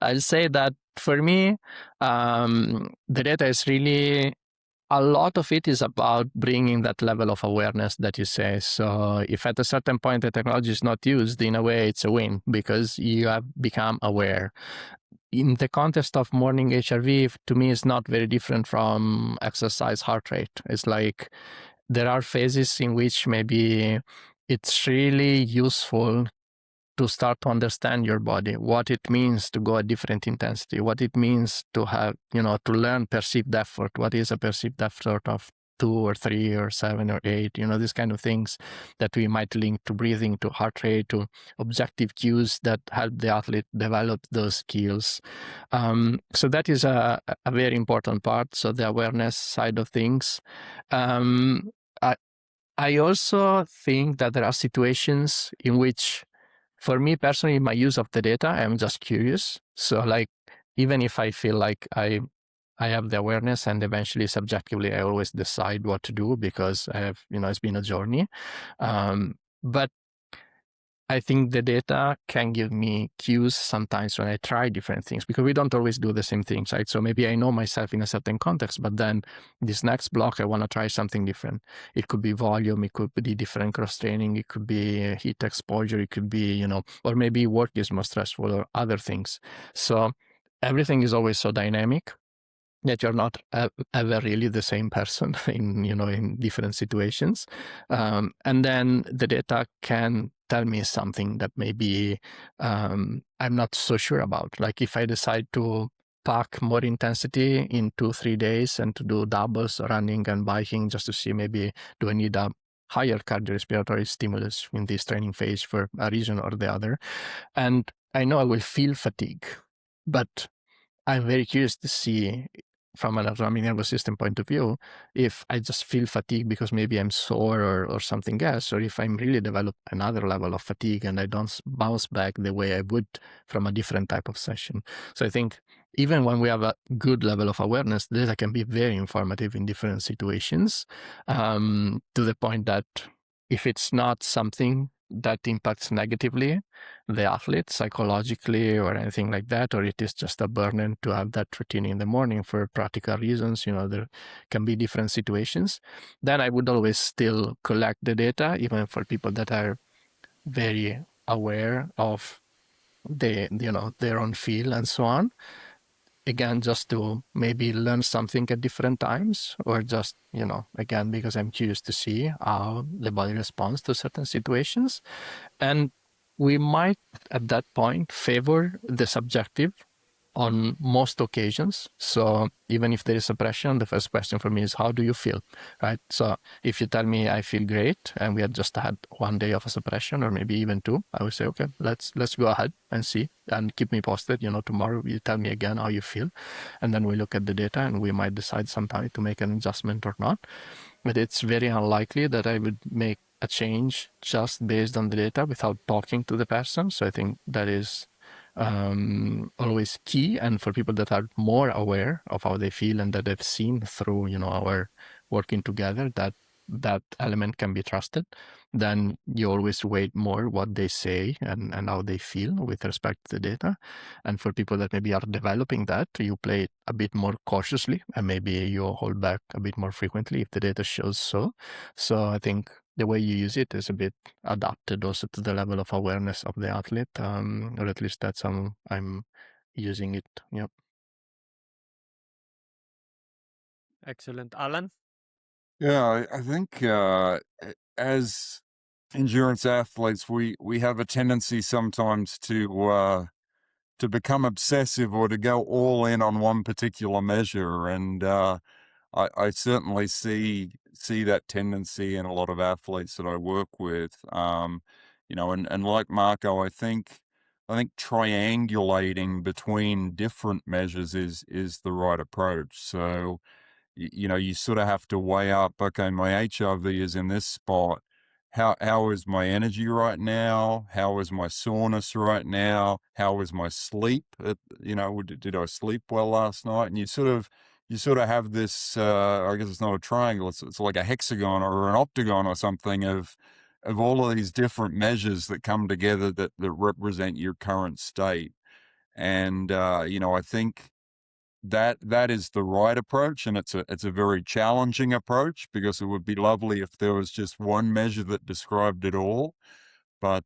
I'll say that for me, the data is really, a lot of it is about bringing that level of awareness that you say. So if at a certain point the technology is not used, in a way it's a win because you have become aware. In the context of morning HRV, to me, is not very different from exercise heart rate. It's like there are phases in which maybe it's really useful to start to understand your body, what it means to go at different intensity, what it means to have, to learn perceived effort. What is a perceived effort of 2 or 3 or 7 or 8, these kind of things that we might link to breathing, to heart rate, to objective cues that help the athlete develop those skills. So that is a very important part. So the awareness side of things. I also think that there are situations in which, for me personally, my use of the data, I'm just curious. So like, even if I feel like I have the awareness and eventually subjectively, I always decide what to do because I have, it's been a journey. But I think the data can give me cues sometimes when I try different things, because we don't always do the same things, right? So maybe I know myself in a certain context, but then this next block, I want to try something different. It could be volume, it could be different cross training, it could be heat exposure, it could be, or maybe work is more stressful or other things. So everything is always so dynamic that you're not ever really the same person in different situations, and then the data can tell me something that maybe I'm not so sure about. Like if I decide to pack more intensity in 2-3 days and to do doubles running and biking just to see maybe do I need a higher cardiorespiratory stimulus in this training phase for a reason or the other, and I know I will feel fatigue, but I'm very curious to see from an autonomic nervous system point of view, if I just feel fatigue because maybe I'm sore or something else, or if I'm really develop another level of fatigue and I don't bounce back the way I would from a different type of session. So I think even when we have a good level of awareness, data can be very informative in different situations, to the point that if it's not something that impacts negatively the athlete psychologically or anything like that, or it is just a burden to have that routine in the morning for practical reasons, there can be different situations, then I would always still collect the data, even for people that are very aware of their own feel and so on. Again, just to maybe learn something at different times, or just, again, because I'm curious to see how the body responds to certain situations. And we might, at that point, favor the subjective on most occasions. So even if there is suppression, the first question for me is, how do you feel, right? So if you tell me I feel great and we had just had 1 day of a suppression or maybe even 2, I would say, okay, let's go ahead and see and keep me posted. Tomorrow you tell me again how you feel, and then we look at the data and we might decide sometime to make an adjustment or not. But it's very unlikely that I would make a change just based on the data without talking to the person. So I think that is always key. And for people that are more aware of how they feel and that they've seen through, our working together, that element can be trusted, then you always weight more what they say and how they feel with respect to the data. And for people that maybe are developing that, you play it a bit more cautiously and maybe you hold back a bit more frequently if the data shows so. So I think the way you use it is a bit adapted also to the level of awareness of the athlete, or at least that's how I'm using it. Yep. Excellent. Alan? Yeah, I think as endurance athletes, we have a tendency sometimes to become obsessive or to go all in on one particular measure, and I certainly see that tendency in a lot of athletes that I work with. And like Marco, I think triangulating between different measures is the right approach. So you sort of have to weigh up, okay, my HRV is in this spot. How is my energy right now? How is my soreness right now? How is my sleep? Did I sleep well last night? And you sort of have this, I guess it's not a triangle, it's like a hexagon or an octagon or something of all of these different measures that come together that represent your current state. And I think that is the right approach, and it's a very challenging approach, because it would be lovely if there was just one measure that described it all, but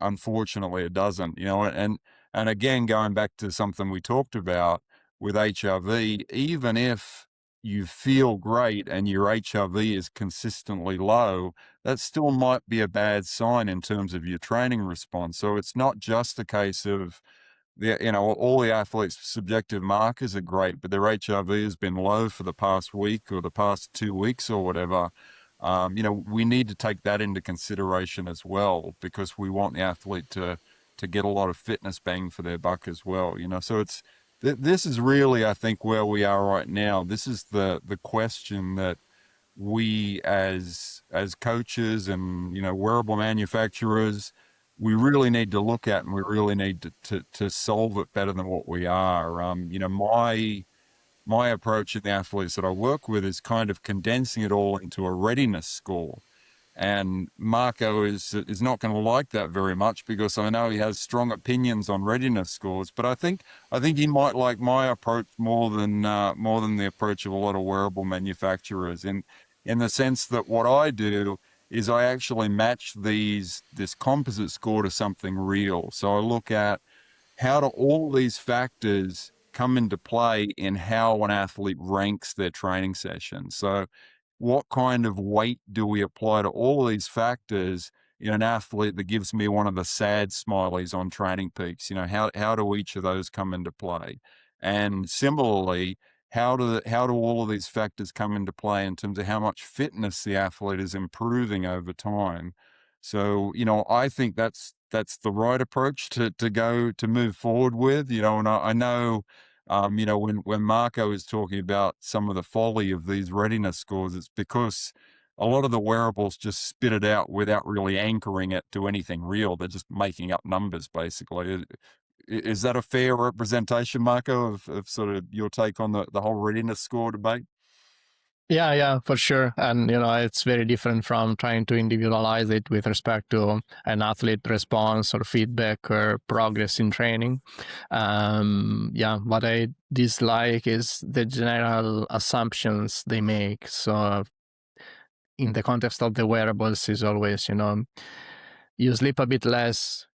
unfortunately it doesn't. And again, going back to something we talked about with HRV, even if you feel great and your HRV is consistently low, that still might be a bad sign in terms of your training response. So it's not just a case of all the athletes' subjective markers are great, but their HRV has been low for the past week or the past 2 weeks or whatever. We need to take that into consideration as well, because we want the athlete to get a lot of fitness bang for their buck as well. So this is really, I think, where we are right now. This is the question that we as coaches and wearable manufacturers, we really need to look at, and we really need to solve it better than what we are. My approach in the athletes that I work with is kind of condensing it all into a readiness score. And Marco is not going to like that very much, because I know he has strong opinions on readiness scores. But I think he might like my approach more than the approach of a lot of wearable manufacturers, in the sense that what I do is I actually match this composite score to something real. So I look at how do all these factors come into play in how an athlete ranks their training session. So what kind of weight do we apply to all of these factors in an athlete that gives me one of the sad smileys on Training Peaks? How do each of those come into play? And similarly, how do all of these factors come into play in terms of how much fitness the athlete is improving over time? So, I think that's the right approach to move forward with, and I know, when Marco is talking about some of the folly of these readiness scores, it's because a lot of the wearables just spit it out without really anchoring it to anything real. They're just making up numbers, basically. Is that a fair representation, Marco, of sort of your take on the whole readiness score debate? Yeah, for sure. And, it's very different from trying to individualize it with respect to an athlete response or feedback or progress in training. What I dislike is the general assumptions they make. So in the context of the wearables is always, you sleep a bit less,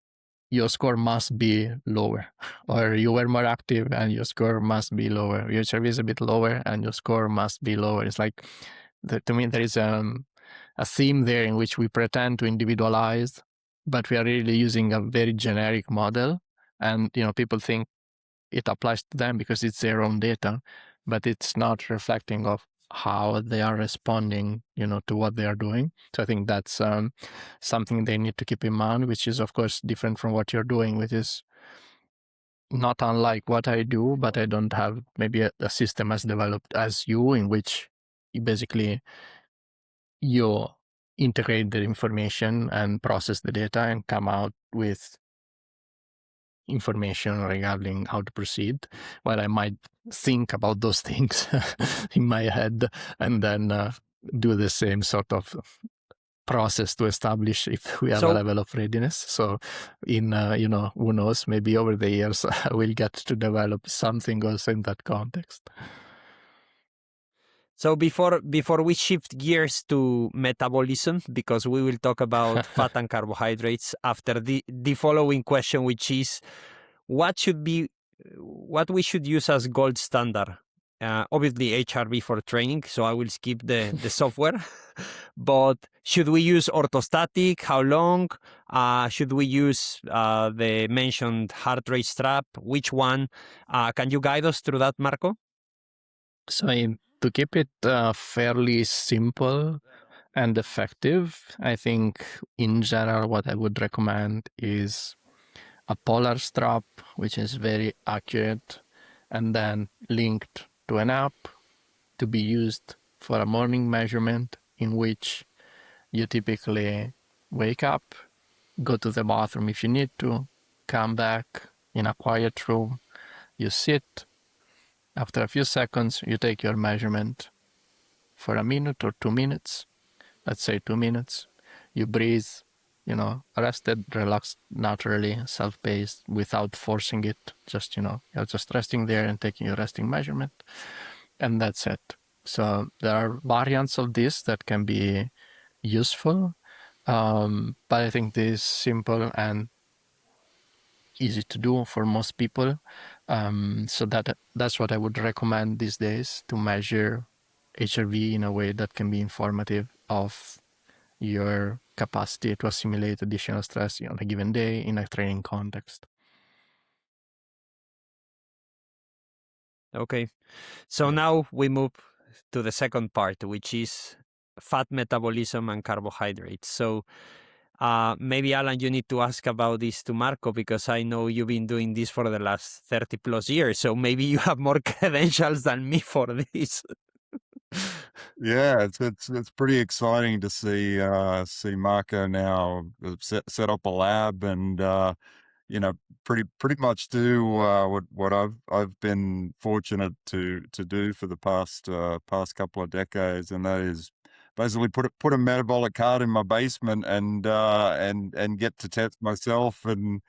your score must be lower, or you were more active and your score must be lower. Your HRV is a bit lower and your score must be lower. It's like, to me, there is a theme there in which we pretend to individualize, but we are really using a very generic model. And, people think it applies to them because it's their own data, but it's not reflecting of how they are responding, to what they are doing. So I think that's something they need to keep in mind, which is, of course, different from what you're doing, which is not unlike what I do, but I don't have maybe a system as developed as you, in which you integrate the information and process the data and come out with information regarding how to proceed. Well, I might think about those things in my head and then do the same sort of process to establish if we have a level of readiness. So in, who knows, maybe over the years we'll get to develop something also in that context. So before we shift gears to metabolism, because we will talk about fat and carbohydrates after the following question, which is what we should use as gold standard. Obviously HRV for training, so I will skip the software. But should we use orthostatic? How long? Should we use the mentioned heart rate strap? Which one? Can you guide us through that, Marco? So to keep it fairly simple and effective, I think in general what I would recommend is a polar strap, which is very accurate, and then linked to an app to be used for a morning measurement, in which you typically wake up, go to the bathroom if you need to, come back in a quiet room, you sit. After a few seconds, you take your measurement for a minute or 2 minutes. Let's say 2 minutes. You breathe, rested, relaxed, naturally, self-paced, without forcing it. Just, you're just resting there and taking your resting measurement. And that's it. So there are variants of this that can be useful. But I think this is simple and easy to do for most people. So that's what I would recommend these days, to measure HRV in a way that can be informative of your capacity to assimilate additional stress on a given day in a training context. Okay. So now we move to the second part, which is fat metabolism and carbohydrates. So maybe, Alan, you need to ask about this to Marco, because I know you've been doing this for the last 30 plus years. So maybe you have more credentials than me for this. Yeah, it's pretty exciting to see Marco now set up a lab and pretty much do what I've been fortunate to do for the past couple of decades, and that is basically put a metabolic cart in my basement and get to test myself and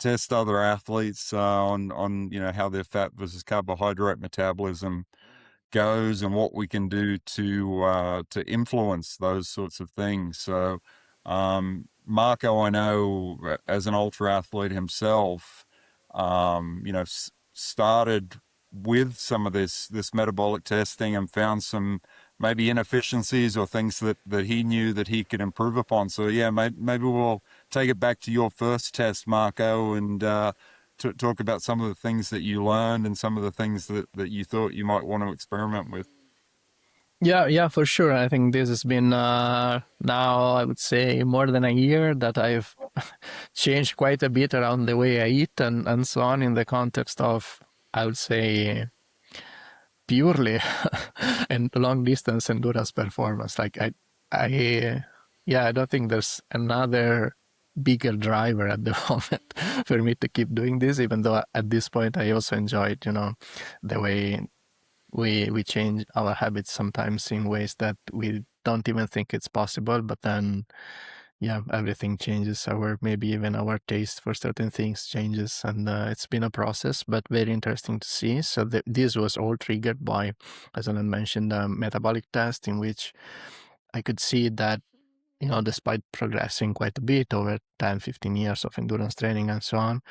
test other athletes on how their fat versus carbohydrate metabolism goes and what we can do to influence those sorts of things. So Marco, I know as an ultra athlete himself, started with some of this metabolic testing and found some maybe inefficiencies or things that he knew that he could improve upon. So yeah, maybe we'll take it back to your first test, Marco, and talk about some of the things that you learned and some of the things that you thought you might want to experiment with. Yeah, for sure. I think this has been now, I would say, more than a year that I've changed quite a bit around the way I eat and so on in the context of, I would say, purely and long distance endurance performance. Like I don't think there's another bigger driver at the moment for me to keep doing this, even though at this point I also enjoyed, the way we change our habits sometimes in ways that we don't even think it's possible, but then everything changes. Maybe even our taste for certain things changes, and it's been a process, but very interesting to see. So this was all triggered by, as Alan mentioned, a metabolic test in which I could see that despite progressing quite a bit over 10, 15 years of endurance training and so on,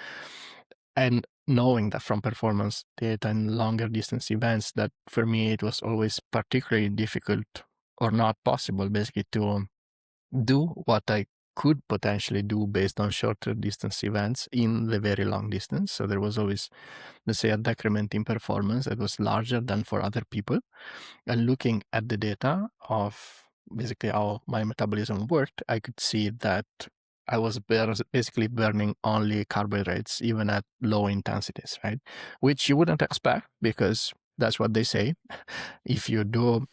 and knowing that from performance data and longer distance events, that for me it was always particularly difficult or not possible basically to do what I could potentially do based on shorter distance events in the very long distance. So there was always, let's say, a decrement in performance that was larger than for other people. And looking at the data of basically how my metabolism worked, I could see that I was basically burning only carbohydrates, even at low intensities, right? Which you wouldn't expect because that's what they say. If you do,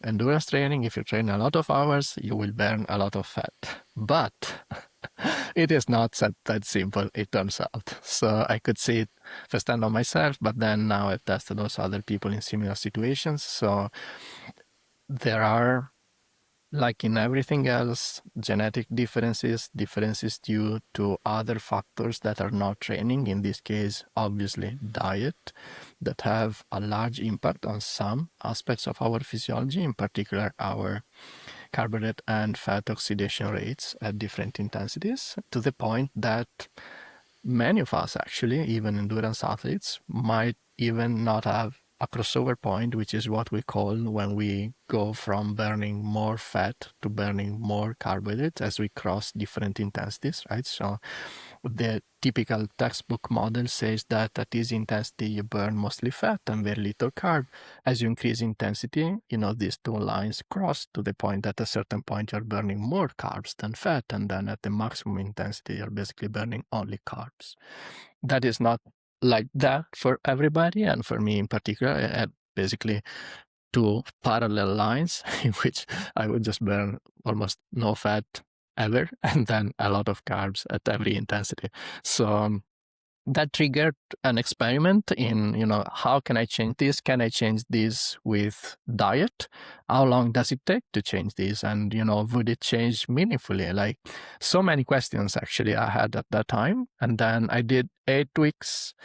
endurance training, if you train a lot of hours, you will burn a lot of fat. But it is not that simple, it turns out. So I could see it firsthand on myself, but then now I've tested also other people in similar situations. So there are, like in everything else, genetic differences due to other factors that are not training, in this case, obviously diet, that have a large impact on some aspects of our physiology, in particular our carbohydrate and fat oxidation rates at different intensities, to the point that many of us actually, even endurance athletes, might even not have a crossover point, which is what we call when we go from burning more fat to burning more carbohydrates as we cross different intensities, right? So the typical textbook model says that at this intensity you burn mostly fat and very little carb. As you increase intensity, these two lines cross to the point that at a certain point you're burning more carbs than fat, and then at the maximum intensity you're basically burning only carbs. That is not like that for everybody, and for me in particular, I had basically two parallel lines in which I would just burn almost no fat ever and then a lot of carbs at every intensity. So that triggered an experiment in, how can I change this? Can I change this with diet? How long does it take to change this? And, would it change meaningfully? Like, so many questions actually I had at that time. And then I did 8 weeks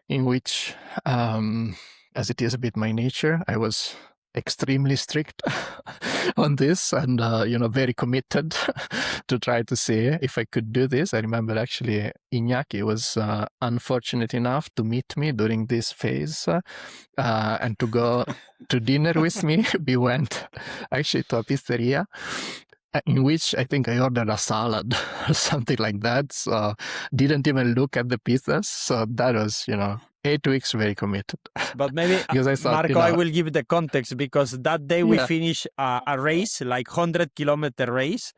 in which, as it is a bit my nature, I was extremely strict on this and, very committed to try to see if I could do this. I remember actually Inaki was unfortunate enough to meet me during this phase and to go to dinner with me. We went actually to a pizzeria in which I think I ordered a salad or something like that. So didn't even look at the pizzas. So that was, 8 weeks very committed. But maybe, because I thought, Marco, I will give the context because that day we finished a race, like 100-kilometer race,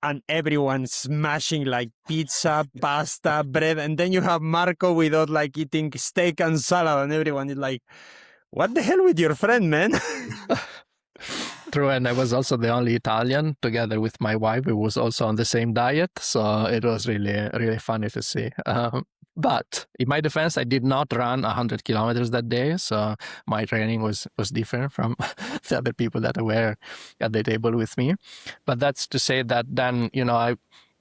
and everyone smashing like pizza, pasta, bread. And then you have Marco without like eating steak and salad, and everyone is like, what the hell with your friend, man? True, and I was also the only Italian, together with my wife, who was also on the same diet. So it was really, really funny to see. But in my defense, I did not run 100 kilometers that day. So my training was different from the other people that were at the table with me. But that's to say that then,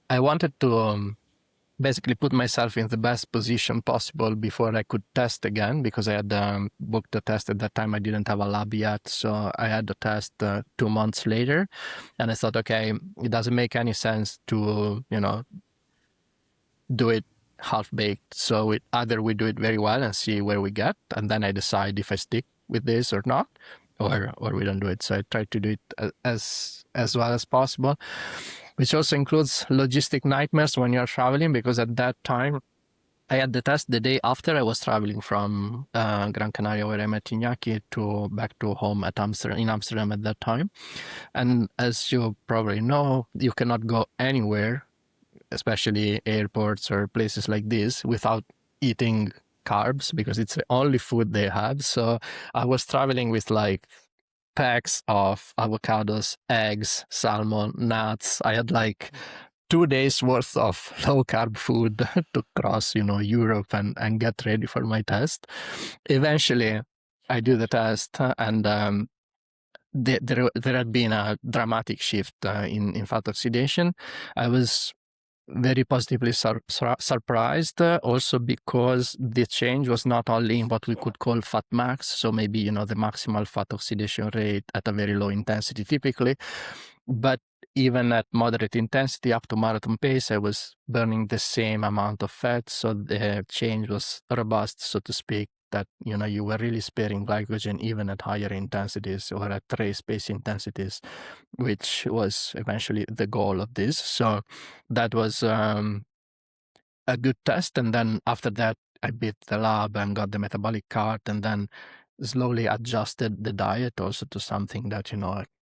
I wanted to basically put myself in the best position possible before I could test again, because I had booked the test at that time. I didn't have a lab yet, so I had the test 2 months later, and I thought, okay, it doesn't make any sense to do it half-baked. So either we do it very well and see where we get, and then I decide if I stick with this or not, or we don't do it. So I tried to do it as well as possible, which also includes logistic nightmares when you're traveling, because at that time I had the test the day after I was traveling from Gran Canaria, where I met Inaki, back to home in Amsterdam at that time. And as you probably know, you cannot go anywhere, especially airports or places like this, without eating carbs, because it's the only food they have. So I was traveling with like packs of avocados, eggs, salmon, nuts. I had like 2 days worth of low carb food to cross, Europe and get ready for my test. Eventually, I do the test, and there had been a dramatic shift in fat oxidation. I was very positively surprised, also because the change was not only in what we could call fat max, so maybe the maximal fat oxidation rate at a very low intensity typically, but even at moderate intensity up to marathon pace, I was burning the same amount of fat. So the change was robust, so to speak, that you were really sparing glycogen even at higher intensities or at race pace intensities, which was eventually the goal of this. So that was a good test. And then after that, I beat the lab and got the metabolic card, and then slowly adjusted the diet also to something that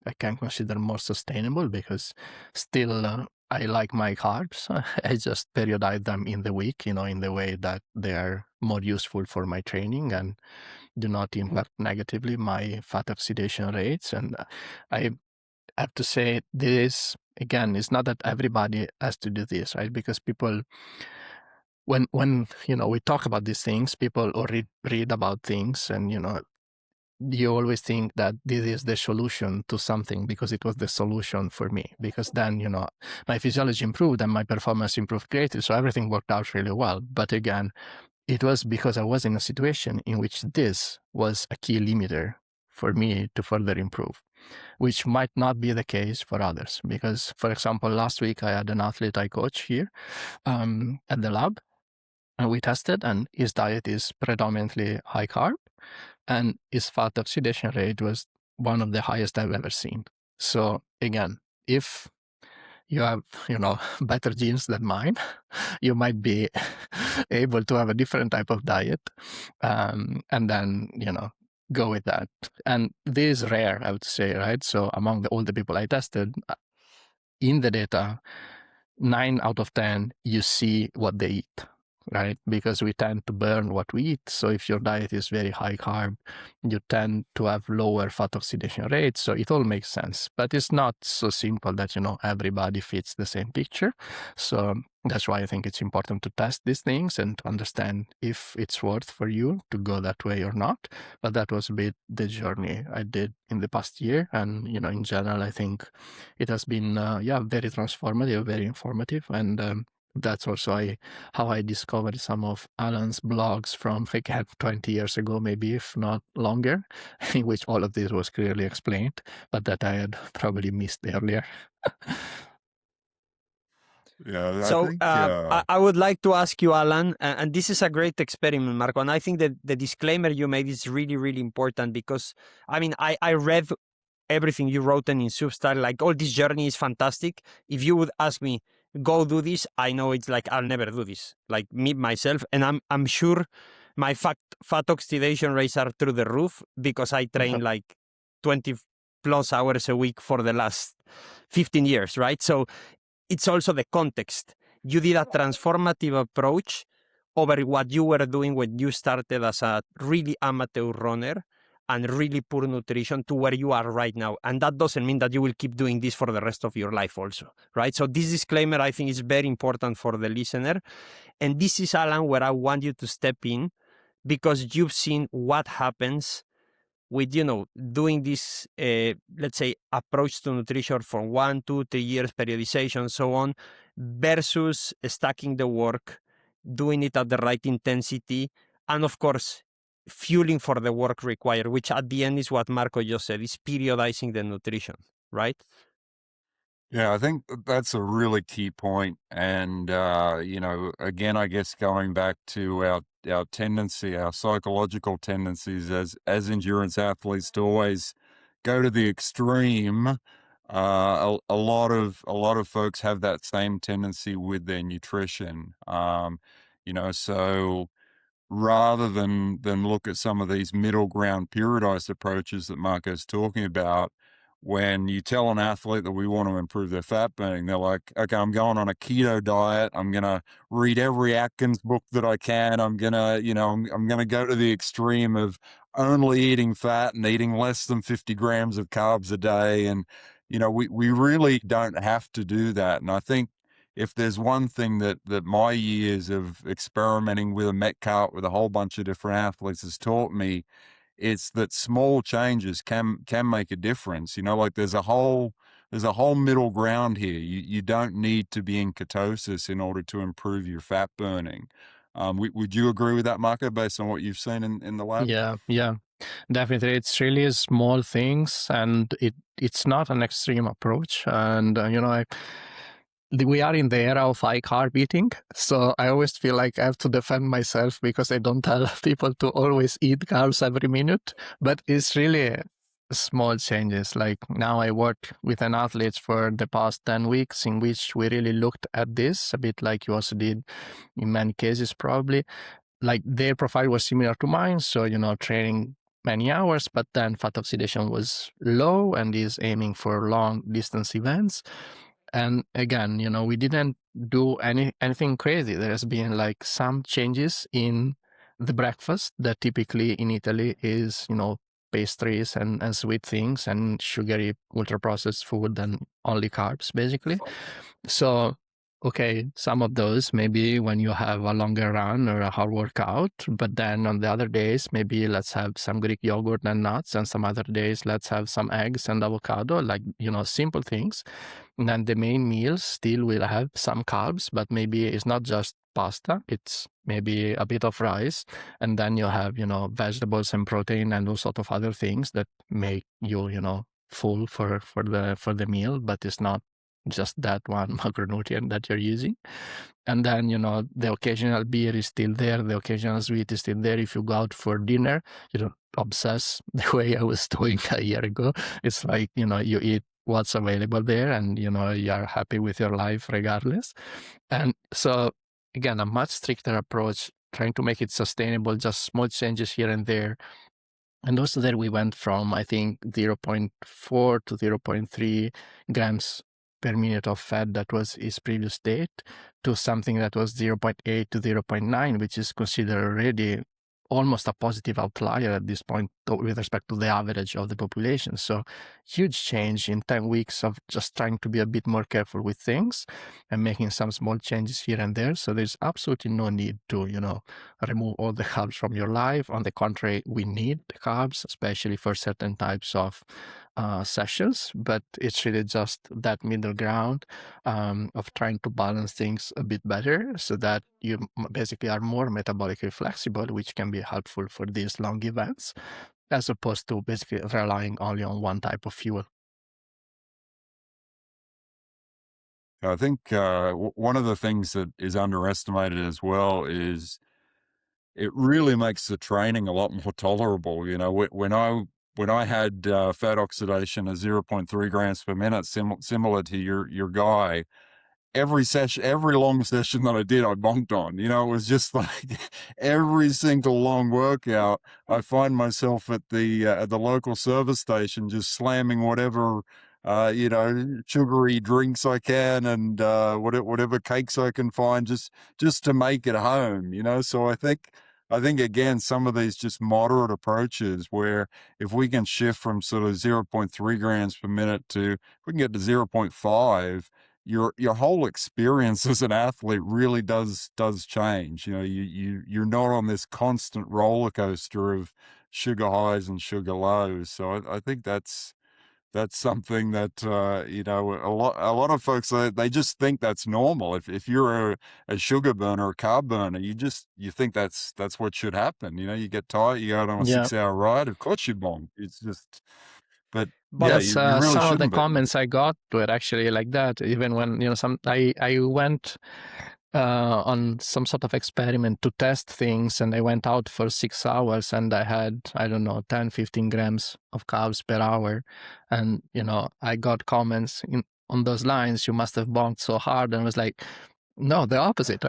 I can consider more sustainable, because still I like my carbs. I just periodize them in the week, in the way that they are more useful for my training and do not impact negatively my fat oxidation rates. And I have to say, this, again, it's not that everybody has to do this, right? Because people, when we talk about these things, people or read about things, and you always think that this is the solution to something because it was the solution for me, because then my physiology improved and my performance improved greatly, so everything worked out really well. But again, it was because I was in a situation in which this was a key limiter for me to further improve, which might not be the case for others. Because, for example, last week I had an athlete I coach here at the lab, and we tested, and his diet is predominantly high carb, and his fat oxidation rate was one of the highest I've ever seen. So again, if you have, better genes than mine, you might be able to have a different type of diet, and then, go with that. And this is rare, I would say, right? So among all the people I tested, in the data, 9 out of 10, you see what they eat, right? Because we tend to burn what we eat. So if your diet is very high carb, you tend to have lower fat oxidation rates. So it all makes sense. But it's not so simple that, everybody fits the same picture. So that's why I think it's important to test these things and to understand if it's worth for you to go that way or not. But that was a bit the journey I did in the past year. And, in general, I think it has been, very transformative, very informative. And that's also how I discovered some of Alan's blogs from, again, 20 years ago, maybe, if not longer, in which all of this was clearly explained, but that I had probably missed earlier. Yeah, So I would like to ask you, Alan, and this is a great experiment, Marco, and I think that the disclaimer you made is really, really important, because, I read everything you wrote in Substack, like all this journey is fantastic. If you would ask me, go do this, I know it's like, I'll never do this, like me, myself, and I'm sure my fat oxidation rates are through the roof because I train like 20 plus hours a week for the last 15 years, right? So it's also the context. You did a transformative approach over what you were doing when you started as a really amateur runner. and really poor nutrition to where you are right now. And that doesn't mean that you will keep doing this for the rest of your life also, right? So this disclaimer, I think, is very important for the listener. And this is, Alan, where I want you to step in, because you've seen what happens with, doing this, let's say, approach to nutrition for 1, 2, 3 years, periodization, so on, versus stacking the work, doing it at the right intensity, and of course, fueling for the work required, which at the end is what Marco just said, is periodizing the nutrition, right? Yeah, I think that's a really key point. And, again, I guess going back to our tendency, our psychological tendencies as endurance athletes to always go to the extreme. A lot of folks have that same tendency with their nutrition. So rather than look at some of these middle ground periodized approaches that Marco's talking about, when you tell an athlete that we want to improve their fat burning, they're like, okay, I'm going on a keto diet. I'm going to read every Atkins book that I can. I'm going to, I'm going to go to the extreme of only eating fat and eating less than 50 grams of carbs a day. And, we really don't have to do that. And I think if there's one thing that my years of experimenting with a Met cart with a whole bunch of different athletes has taught me, it's that small changes can make a difference. Like there's a whole middle ground here. You don't need to be in ketosis in order to improve your fat burning. Would you agree with that, Marco, based on what you've seen in the lab? Yeah, definitely. It's really small things, and it's not an extreme approach. And we are in the era of high carb eating, so I always feel like I have to defend myself because I don't tell people to always eat carbs every minute. But it's really small changes. Like now I work with an athlete for the past 10 weeks in which we really looked at this a bit like you also did in many cases probably. Like their profile was similar to mine, so training many hours, but then fat oxidation was low and is aiming for long distance events. And again, we didn't do anything crazy. There has been like some changes in the breakfast that typically in Italy is, pastries and sweet things and sugary ultra processed food and only carbs basically. So okay, some of those maybe when you have a longer run or a hard workout, but then on the other days, maybe let's have some Greek yogurt and nuts, and some other days, let's have some eggs and avocado, like, simple things. And then the main meal still will have some carbs, but maybe it's not just pasta, it's maybe a bit of rice. And then you have, vegetables and protein and all sort of other things that make you, full for the meal, but it's not just that one macronutrient that you're using. And then, the occasional beer is still there. The occasional sweet is still there. If you go out for dinner, you don't obsess the way I was doing a year ago. It's like, you eat what's available there and, you're happy with your life regardless. And so, again, a much stricter approach, trying to make it sustainable, just small changes here and there. And also there we went from, I think, 0.4 to 0.3 grams per minute of fat that was his previous state to something that was 0.8 to 0.9, which is considered already almost a positive outlier at this point with respect to the average of the population. So huge change in 10 weeks of just trying to be a bit more careful with things and making some small changes here and there. So there's absolutely no need to, remove all the carbs from your life. On the contrary, we need the carbs, especially for certain types of sessions, but it's really just that middle ground of trying to balance things a bit better so that you basically are more metabolically flexible, which can be helpful for these long events, as opposed to basically relying only on one type of fuel. I think one of the things that is underestimated as well is it really makes the training a lot more tolerable. When I had fat oxidation of 0.3 grams per minute, similar to your guy, every long session that I did, I bonked on. It was just like every single long workout, I find myself at the local service station just slamming whatever sugary drinks I can and whatever cakes I can find just to make it home. So I think I think, again, some of these just moderate approaches where if we can shift from sort of 0.3 grams per minute to, if we can get to 0.5, your whole experience as an athlete really does change. You know, you're not on this constant roller coaster of sugar highs and sugar lows. So I think that's something that you know, a lot of folks, they just think that's normal. If you're a sugar burner, a carb burner, you think that's what should happen. You know, you get tired, you go out on a Yeah. 6-hour ride, of course you bomb. It's just, but But yeah, That's you really some of the shouldn't be. comments I got were actually like that. Even when, you know, I went on some sort of experiment to test things, and I went out for 6 hours and I had, I don't know, 10, 15 grams of carbs per hour. And, you know, I got comments on those lines, you must have bonked so hard. And I was like, no, the opposite.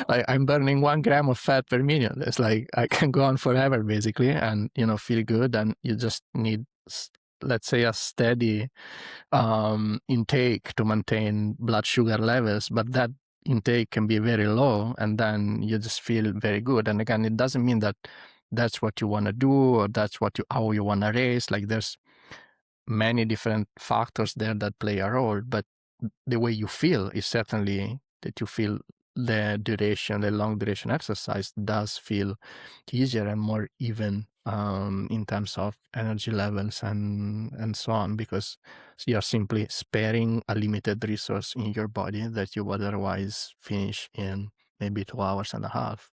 Like, I'm burning 1 gram of fat per minute. It's like I can go on forever, basically, and, you know, feel good. And you just need, let's say, a steady intake to maintain blood sugar levels, but that intake can be very low, and then you just feel very good. And again, it doesn't mean that that's what you want to do or that's how you want to race. Like, there's many different factors there that play a role, but the way you feel is certainly that you feel the long duration exercise does feel easier and more even in terms of energy levels and so on, because you're simply sparing a limited resource in your body that you would otherwise finish in maybe 2 hours and a half.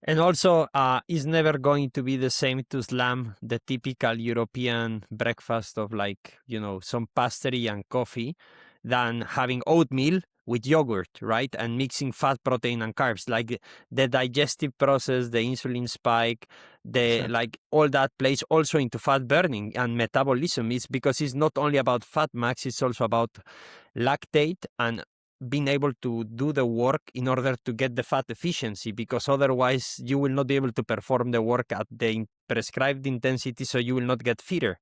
And also, it's never going to be the same to slam the typical European breakfast of, like, you know, some pastry and coffee than having oatmeal with yogurt, right? And mixing fat, protein, and carbs. Like, the digestive process, the insulin spike, Sure. like, all that plays also into fat burning and metabolism. It's because it's not only about fat max, it's also about lactate and being able to do the work in order to get the fat efficiency, because otherwise you will not be able to perform the work at the prescribed intensity, so you will not get fitter.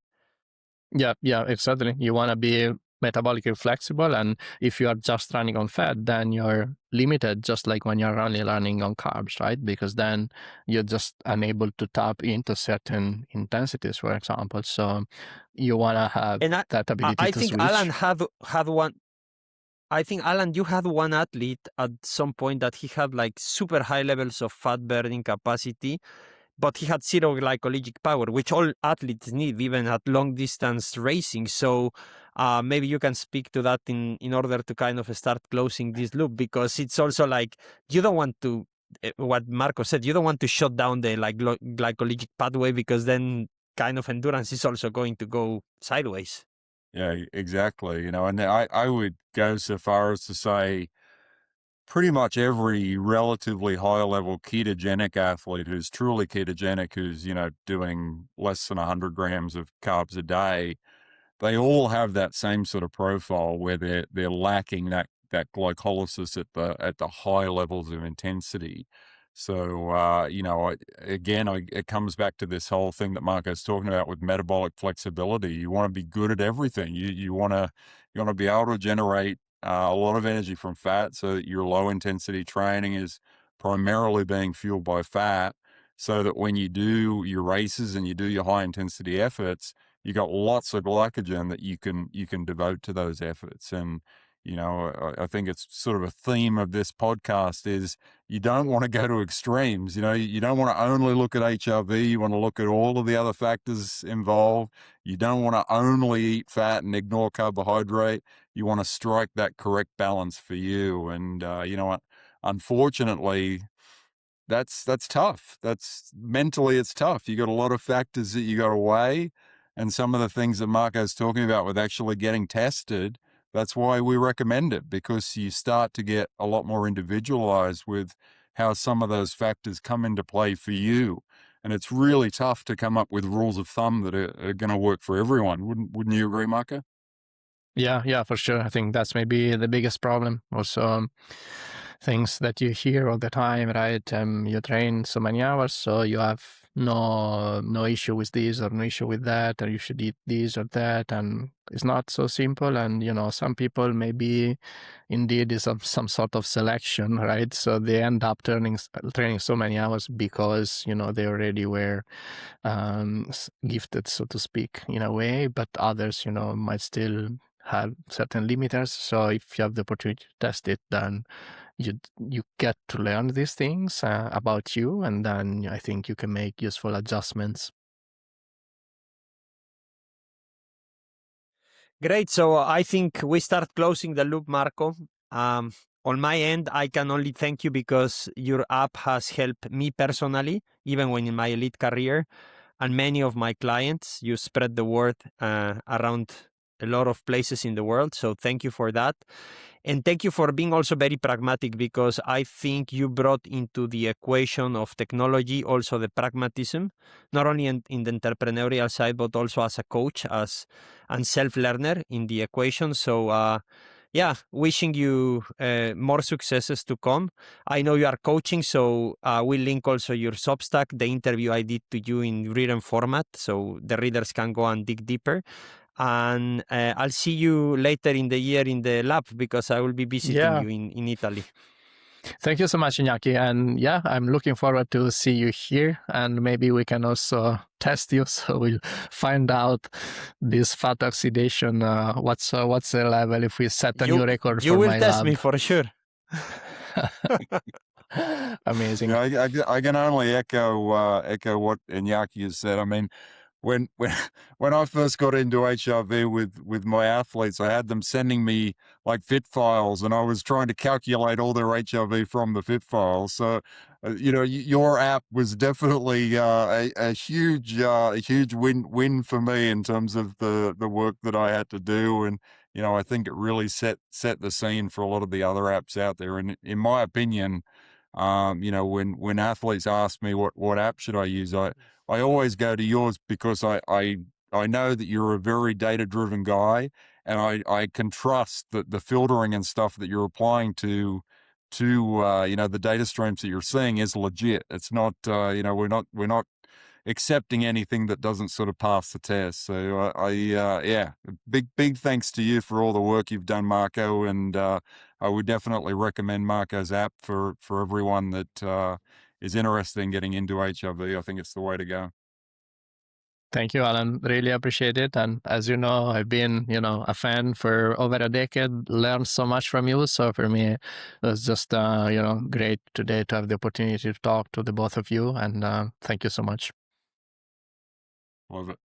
Yeah, exactly. You want to be metabolically flexible, and if you are just running on fat, then you're limited, just like when you're only running on carbs, right? Because then you're just unable to tap into certain intensities, for example. So you want to have And that ability I to think switch. Alan had one. I think, Alan, you had one athlete at some point that he had like super high levels of fat burning capacity, but he had zero glycolytic power, which all athletes need, even at long distance racing. So maybe you can speak to that in order to kind of start closing this loop, because it's also like, you don't want to, what Marco said, you don't want to shut down the like glycolytic pathway, because then kind of endurance is also going to go sideways. Yeah, exactly. You know, and I would go so far as to say pretty much every relatively high level ketogenic athlete who's truly ketogenic, who's, you know, doing less than 100 grams of carbs a day, they all have that same sort of profile where they're lacking that glycolysis at the high levels of intensity. So you know, it comes back to this whole thing that Marco's talking about with metabolic flexibility. You want to be good at everything. You want to be able to generate a lot of energy from fat, so that your low intensity training is primarily being fueled by fat, so that when you do your races and you do your high intensity efforts, you got lots of glycogen that you can devote to those efforts. And you know, I think it's sort of a theme of this podcast is you don't want to go to extremes. You know, you don't want to only look at HRV. You want to look at all of the other factors involved. You don't want to only eat fat and ignore carbohydrate. You want to strike that correct balance for you. And you know what? Unfortunately, that's tough. That's mentally, it's tough. You got a lot of factors that you got to weigh, and some of the things that Marco's talking about with actually getting tested. That's why we recommend it, because you start to get a lot more individualized with how some of those factors come into play for you. And it's really tough to come up with rules of thumb that are going to work for everyone. Wouldn't you agree, Marco? Yeah, for sure. I think that's maybe the biggest problem. Also, things that you hear all the time, right? You train so many hours, so you have no issue with this or no issue with that, or you should eat this or that. And it's not so simple. And, some people maybe indeed is some sort of selection, right? So they end up training so many hours because, they already were gifted, so to speak, in a way, but others, might still have certain limiters. So if you have the opportunity to test it, then you get to learn these things about you, and then I think you can make useful adjustments. Great. So I think we start closing the loop, Marco. On my end, I can only thank you because your app has helped me personally, even when in my elite career, and many of my clients. You spread the word around a lot of places in the world. So thank you for that. And thank you for being also very pragmatic, because I think you brought into the equation of technology also the pragmatism, not only in the entrepreneurial side, but also as a coach and self-learner in the equation. So wishing you more successes to come. I know you are coaching, so we'll link also your Substack, the interview I did to you in written format, so the readers can go and dig deeper. And I'll see you later in the year in the lab, because I will be visiting you in Italy. Thank you so much, Inaki. And I'm looking forward to see you here, and maybe we can also test you. So we'll find out this fat oxidation. What's the level if we set a new record for my lab? You will test me for sure. Amazing. Yeah, I can only echo what Inaki has said. I mean, when I first got into HRV with my athletes, I had them sending me like fit files, and I was trying to calculate all their HRV from the fit files. So, your app was definitely a huge win for me in terms of the work that I had to do, and I think it really set the scene for a lot of the other apps out there. And in my opinion, when athletes ask me what app should I use, I always go to yours, because I know that you're a very data-driven guy, and I can trust that the filtering and stuff that you're applying to the data streams that you're seeing is legit. It's not we're not accepting anything that doesn't sort of pass the test. So big thanks to you for all the work you've done, Marco, and I would definitely recommend Marco's app for everyone that is interested in getting into HRV. I think it's the way to go. Thank you, Alan. Really appreciate it. And as you know, I've been, a fan for over a decade, learned so much from you. So for me, it was just, great today to have the opportunity to talk to the both of you. And thank you so much. Love it.